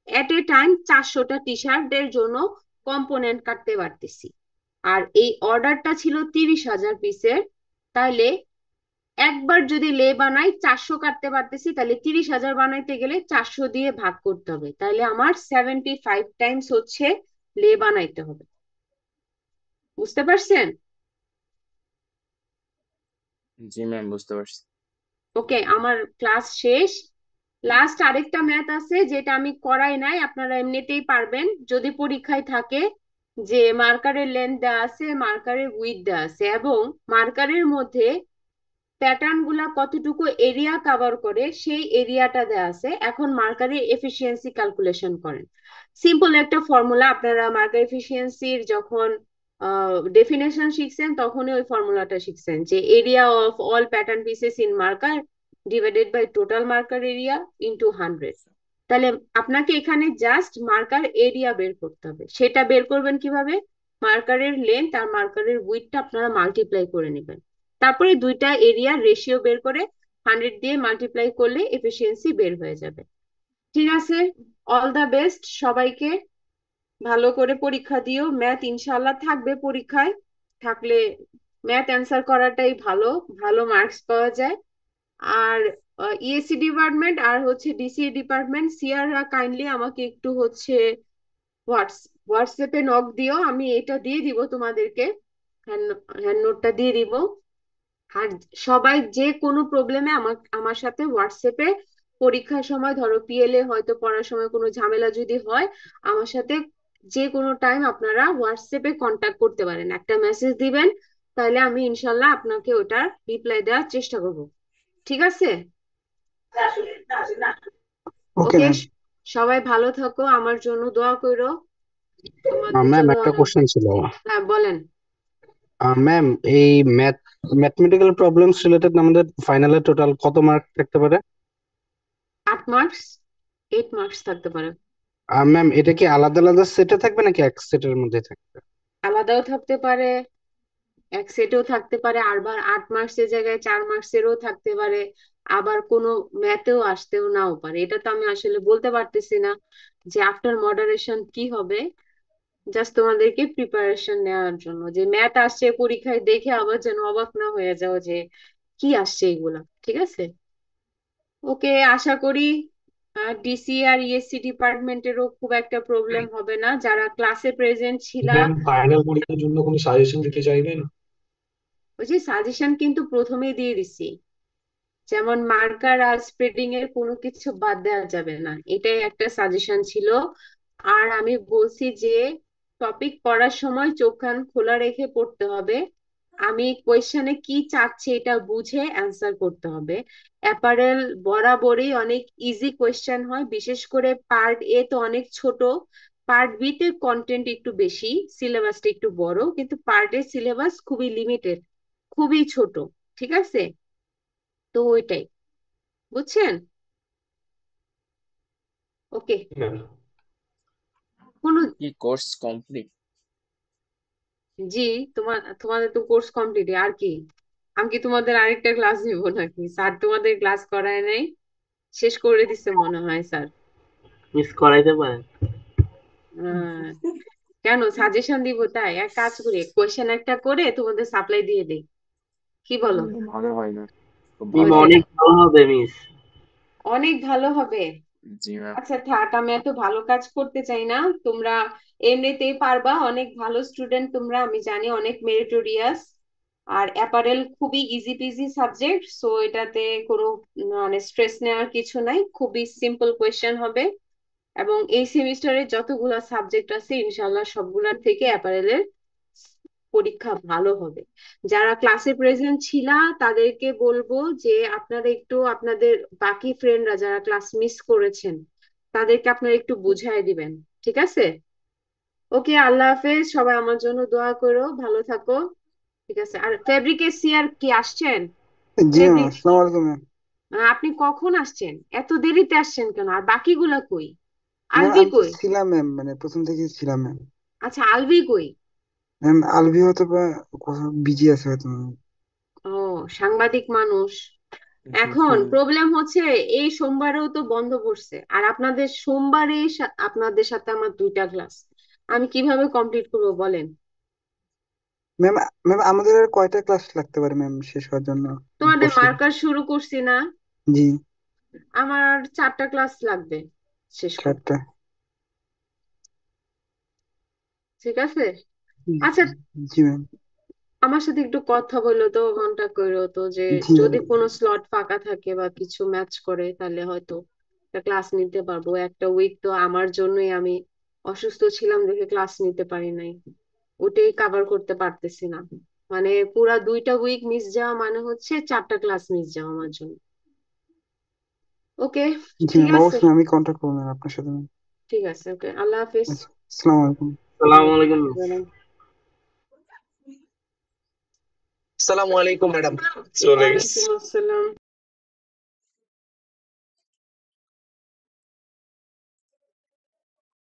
এট এ টাইম 400টা টি শার্টের জন্য কম্পোনেন্ট কাটতে পারতেছি। আর এই অর্ডারটা ছিল 30,000 পিসের, তাইলে একবার যদি লে বানাই 400 কাটতে পারতেছি, তাহলে 30,000 বানাইতে গেলে 400 দিয়ে ভাগ করতে হবে, তাইলে আমার 75 টাইমস হচ্ছে লে বানাইতে হবে। বুঝতে পারছেন? জি ম্যাম, বুঝতে পারছি। ওকে, আমার ক্লাস শেষ। লাস্ট আরেকটা ম্যাথ আছে যেটা আমি করাই নাই, আপনারা এমনিতেই পারবেন যদি পরীক্ষায় থাকে, যে মার্কারের লেন্থ দেওয়া আছে, মার্কারের উইডথ দেওয়া আছে, এবং মার্কারের মধ্যে প্যাটার্ন গুলা কতটুকু এরিয়া কভার করে সেই এরিয়াটা দেওয়া আছে। এখন মার্কারের এফিসিয়েন্সি ক্যালকুলেশন করেন। সিম্পল একটা ফর্মুলা, আপনারা মার্কার এফিসিয়েন্সির যখন ডেফিনেশন শিখছেন তখনই ওই ফর্মুলাটা শিখছেন, যে area of all pattern pieces in marker divided by total marker area into 100। তাহলে আপনাকে এখানে জাস্ট মার্কার এরিয়া বের করতে হবে। সেটা বের করবেন কিভাবে? মার্কারের লেন্থ আর মার্কারের উইডথটা আপনারা মাল্টিপ্লাই করে নেবেন, তারপরে দুইটা এরিয়ার রেশিও বের করে 100 দিয়ে মাল্টিপ্লাই করলে এফিসিয়েন্সি বের হয়ে যাবে। ঠিক আছে, অল দা বেস্ট সবাইকে। ভালো করে পরীক্ষা দিও। ম্যাথ ইনশাল্লাহ থাকবে পরীক্ষায়, থাকলে ম্যাথ অ্যান্সার করাটাই ভালো, ভালো মার্কস পাওয়া যায়। আর ইএসসি ডিপার্টমেন্ট আর হচ্ছে ডিসি ডিপার্টমেন্ট সিআররা কাইন্ডলি আমাকে একটু হচ্ছে হোয়াটসঅ্যাপে নক দিও, আমি এটা দিয়ে দিব তোমাদেরকে, হ্যান্ড নোটটা দিয়ে দিব। আর সবাই যে কোনো প্রবলেমে আমার আমার সাথে হোয়াটসঅ্যাপে, পরীক্ষার সময় ধরো পিএলএ হয়তো পড়ার সময় কোনো ঝামেলা যদি হয়, আমার সাথে যে কোনো টাইম আপনারা হোয়াটসঅ্যাপে কন্ট্যাক্ট করতে পারেন, একটা মেসেজ দিবেন, তাহলে আমি ইনশাল্লাহ আপনাকে ওটার রিপ্লাই দেওয়ার চেষ্টা করব। ঠিক আছে? ওকে ওকে, ম্যাম। সবাই ভালো থাকো, আমার জন্য দোয়া করো, তোমাদের ম্যাম জন্য একটা অনেক। কোশ্চেন ছিল। হ্যাঁ, বলেন। ম্যাম, এই ম্যাথমেটিক্যাল প্রবলেমস রিলেটেড আমাদের ফাইনালে টোটাল কত মার্ক থাকতে পারে? 8 মার্কস, 8 মার্কস থাকতে পারে। ম্যাম, এটা কি আলাদা আলাদা সেটে থাকবে নাকি এক সেটের মধ্যে থাকবে? আলাদাও থাকতে পারে, এক সেটেও থাকতে পারে, আবার 8 মার্কসের জায়গায় 4 মার্কসেরও থাকতে পারে, আবার কোনো ম্যাথেও আসতেও নাও পারে। এটা তো আমি আসলে বলতে পারতেছি না যে আফটার মডারেশন কি হবে। জাস্ট তোমাদেরকে প্রিপারেশন নেওয়ার জন্য, যে ম্যাথ আসছে পরীক্ষায় দেখে আবার যেন অবাক না হয়ে যাও যে কি আসছে এগুলা। ঠিক আছে, ওকে, আশা করি ডিসি আর ইএসসি ডিপার্টমেন্টেরও খুব একটা প্রবলেম হবে না। যারা ক্লাসে প্রেজেন্ট ছিলা, ম্যাম ফাইনাল পরীক্ষার জন্য কোনো সাজেশন দিতে চাইবেন? ওই যে সাজেশন কিন্তু প্রথমেই দিয়ে দিছি, যেমন মার্কার আর স্প্রেডিং এর কোনো কিছু বাদ দেওয়া যাবে না, এটাই একটা সাজেশন ছিল। আর আমি বলছি যে টপিক পড়ার সময় চোখ কান খোলা রেখে পড়তে হবে। আমি কোয়েশ্চেনে কি চাচ্ছি এটা বুঝে অ্যান্সার করতে হবে। অ্যাপারেল বরাবরই অনেক ইজি কোয়েশ্চেন হয়, বিশেষ করে পার্ট এ তো অনেক ছোট, পার্ট বি তে কন্টেন্ট একটু বেশি, সিলেবাসটা একটু বড়, কিন্তু পার্ট এর সিলেবাস খুবই লিমিটেড, খুবই ছোট। ঠিক আছে, তো ওইটাই, বুঝছেন? ওকে, ম্যাম কোনো, কি কোর্স কমপ্লিট? জি, তোমাদের তো কোর্স কমপ্লিট, আর কি? আমি কি তোমাদের আরেকটা ক্লাস নিব নাকি? স্যার তোমাদের ক্লাস করায় নাই, শেষ করে দিছে মনে হয় স্যার। মিস করাইতে পারেন। আহ, কেন সাজেশন দিব? তাই এক কাজ করি, কোয়েশ্চেন একটা করে তোমাদের সাপ্লাই দিয়ে দেই, কি বলো? ভালো হয় না, খুব ওই ভালো মিস যে, হয় না। অনেক ভালো হবে মিস। অনেক ভালো হবে। জি ম্যাম। আচ্ছা থাক, আমি এত ভালো কাজ করতে চাই না, তোমরা এমনিতেই পারবা, অনেক ভালো স্টুডেন্ট তোমরা, আমি জানি অনেক মেরিটোরিয়াস। আর অ্যাপারেল খুবই ইজি পিজি সাবজেক্ট, সো এটাতে কোনো মানে স্ট্রেস নেওয়ার কিছু নাই, খুবই সিম্পল কোয়েশ্চেন হবে। এবং এই সেমিস্টারে যতগুলা সাবজেক্ট আছে ইনশাল্লাহ সবগুলার থেকে অ্যাপারেলের পরীক্ষা ভালো হবে। যারা ক্লাসে প্রেজেন্ট ছিলা তাদেরকে বলবো যে আপনারা একটু আপনাদের বাকি ফ্রেন্ডরা যারা ক্লাস মিস করেছেন তাদেরকে আপনারা একটু বুঝাই দিবেন। ঠিক আছে, ওকে, আল্লাহ হাফেজ, সবাই আমার জন্য দোয়া করো, ভালো থাকো। ঠিক আছে, আর ফেব্রিকের সিয়ার কি আসছেন? জি ম্যাম, ফেব্রিক, আসসালামু আলাইকুম ম্যাম। আপনি কখন আসছেন? এত দেরিতে আসছেন কেন? আর বাকিগুলা কই? ম্যাম আলভি আমি তো কই? ছিলাম ম্যাম, মানে প্রথম থেকেই ছিলাম ম্যাম। আচ্ছা, আলভি কই? ম্যাম আলভি হয়তো বা বিজি আছে হয়তো ম্যাম। ও, সাংবাদিক মানুষ। জি এখন ম্যাম। প্রবলেম হচ্ছে এই সোমবারেও তো বন্ধ পড়ছে, আর আপনাদের সোমবারে আপনাদের সাথে আমার 2টা ক্লাস, আমি কিভাবে কমপ্লিট করবো বলেন? ম্যাম ম্যাম আমাদের আর কয়টা ক্লাস লাগতে পারে ম্যাম শেষ হওয়ার জন্য তোমাদের কোর্সে? মার্কার শুরু করছি না, জি, আমার আর 4টা ক্লাস লাগবে শেষ করতে। 4টা। ঠিক আছে, আচ্ছা, জি ম্যাম। আমার সাথে একটু কথা বললো তো, কন্টাক্ট করো তো, যে জি যদি ম্যাম। কোনো স্লট ফাঁকা থাকে বা কিছু ম্যাচ করে তাহলে হয়তো একটা ক্লাস নিতে পারবো। একটা উইক তো আমার জন্যই, আমি অসুস্থ ছিলাম দেখে ক্লাস নিতে পারি নাই, ওটাই কভার করতে পারতেছি না। মানে পুরা 2টা উইক মিস যাওয়া মানে হচ্ছে 4টা ক্লাস মিস যাওয়া আমার জন্য। ওকে, জি ঠিক ম্যাম, আছে, অবশ্যই আমি কন্ট্যাক্ট করবো ম্যাম আপনার সাথে ম্যাম। ঠিক আছে, ওকে, আল্লাহ হাফিজ। আচ্ছা, আসসালামু আলাইকুম। সালাম আলাইকুম মিস। আসসালামু আলাইকুম ম্যাডাম। চলে গেছে। ওয়ালাইকুম আসসালাম।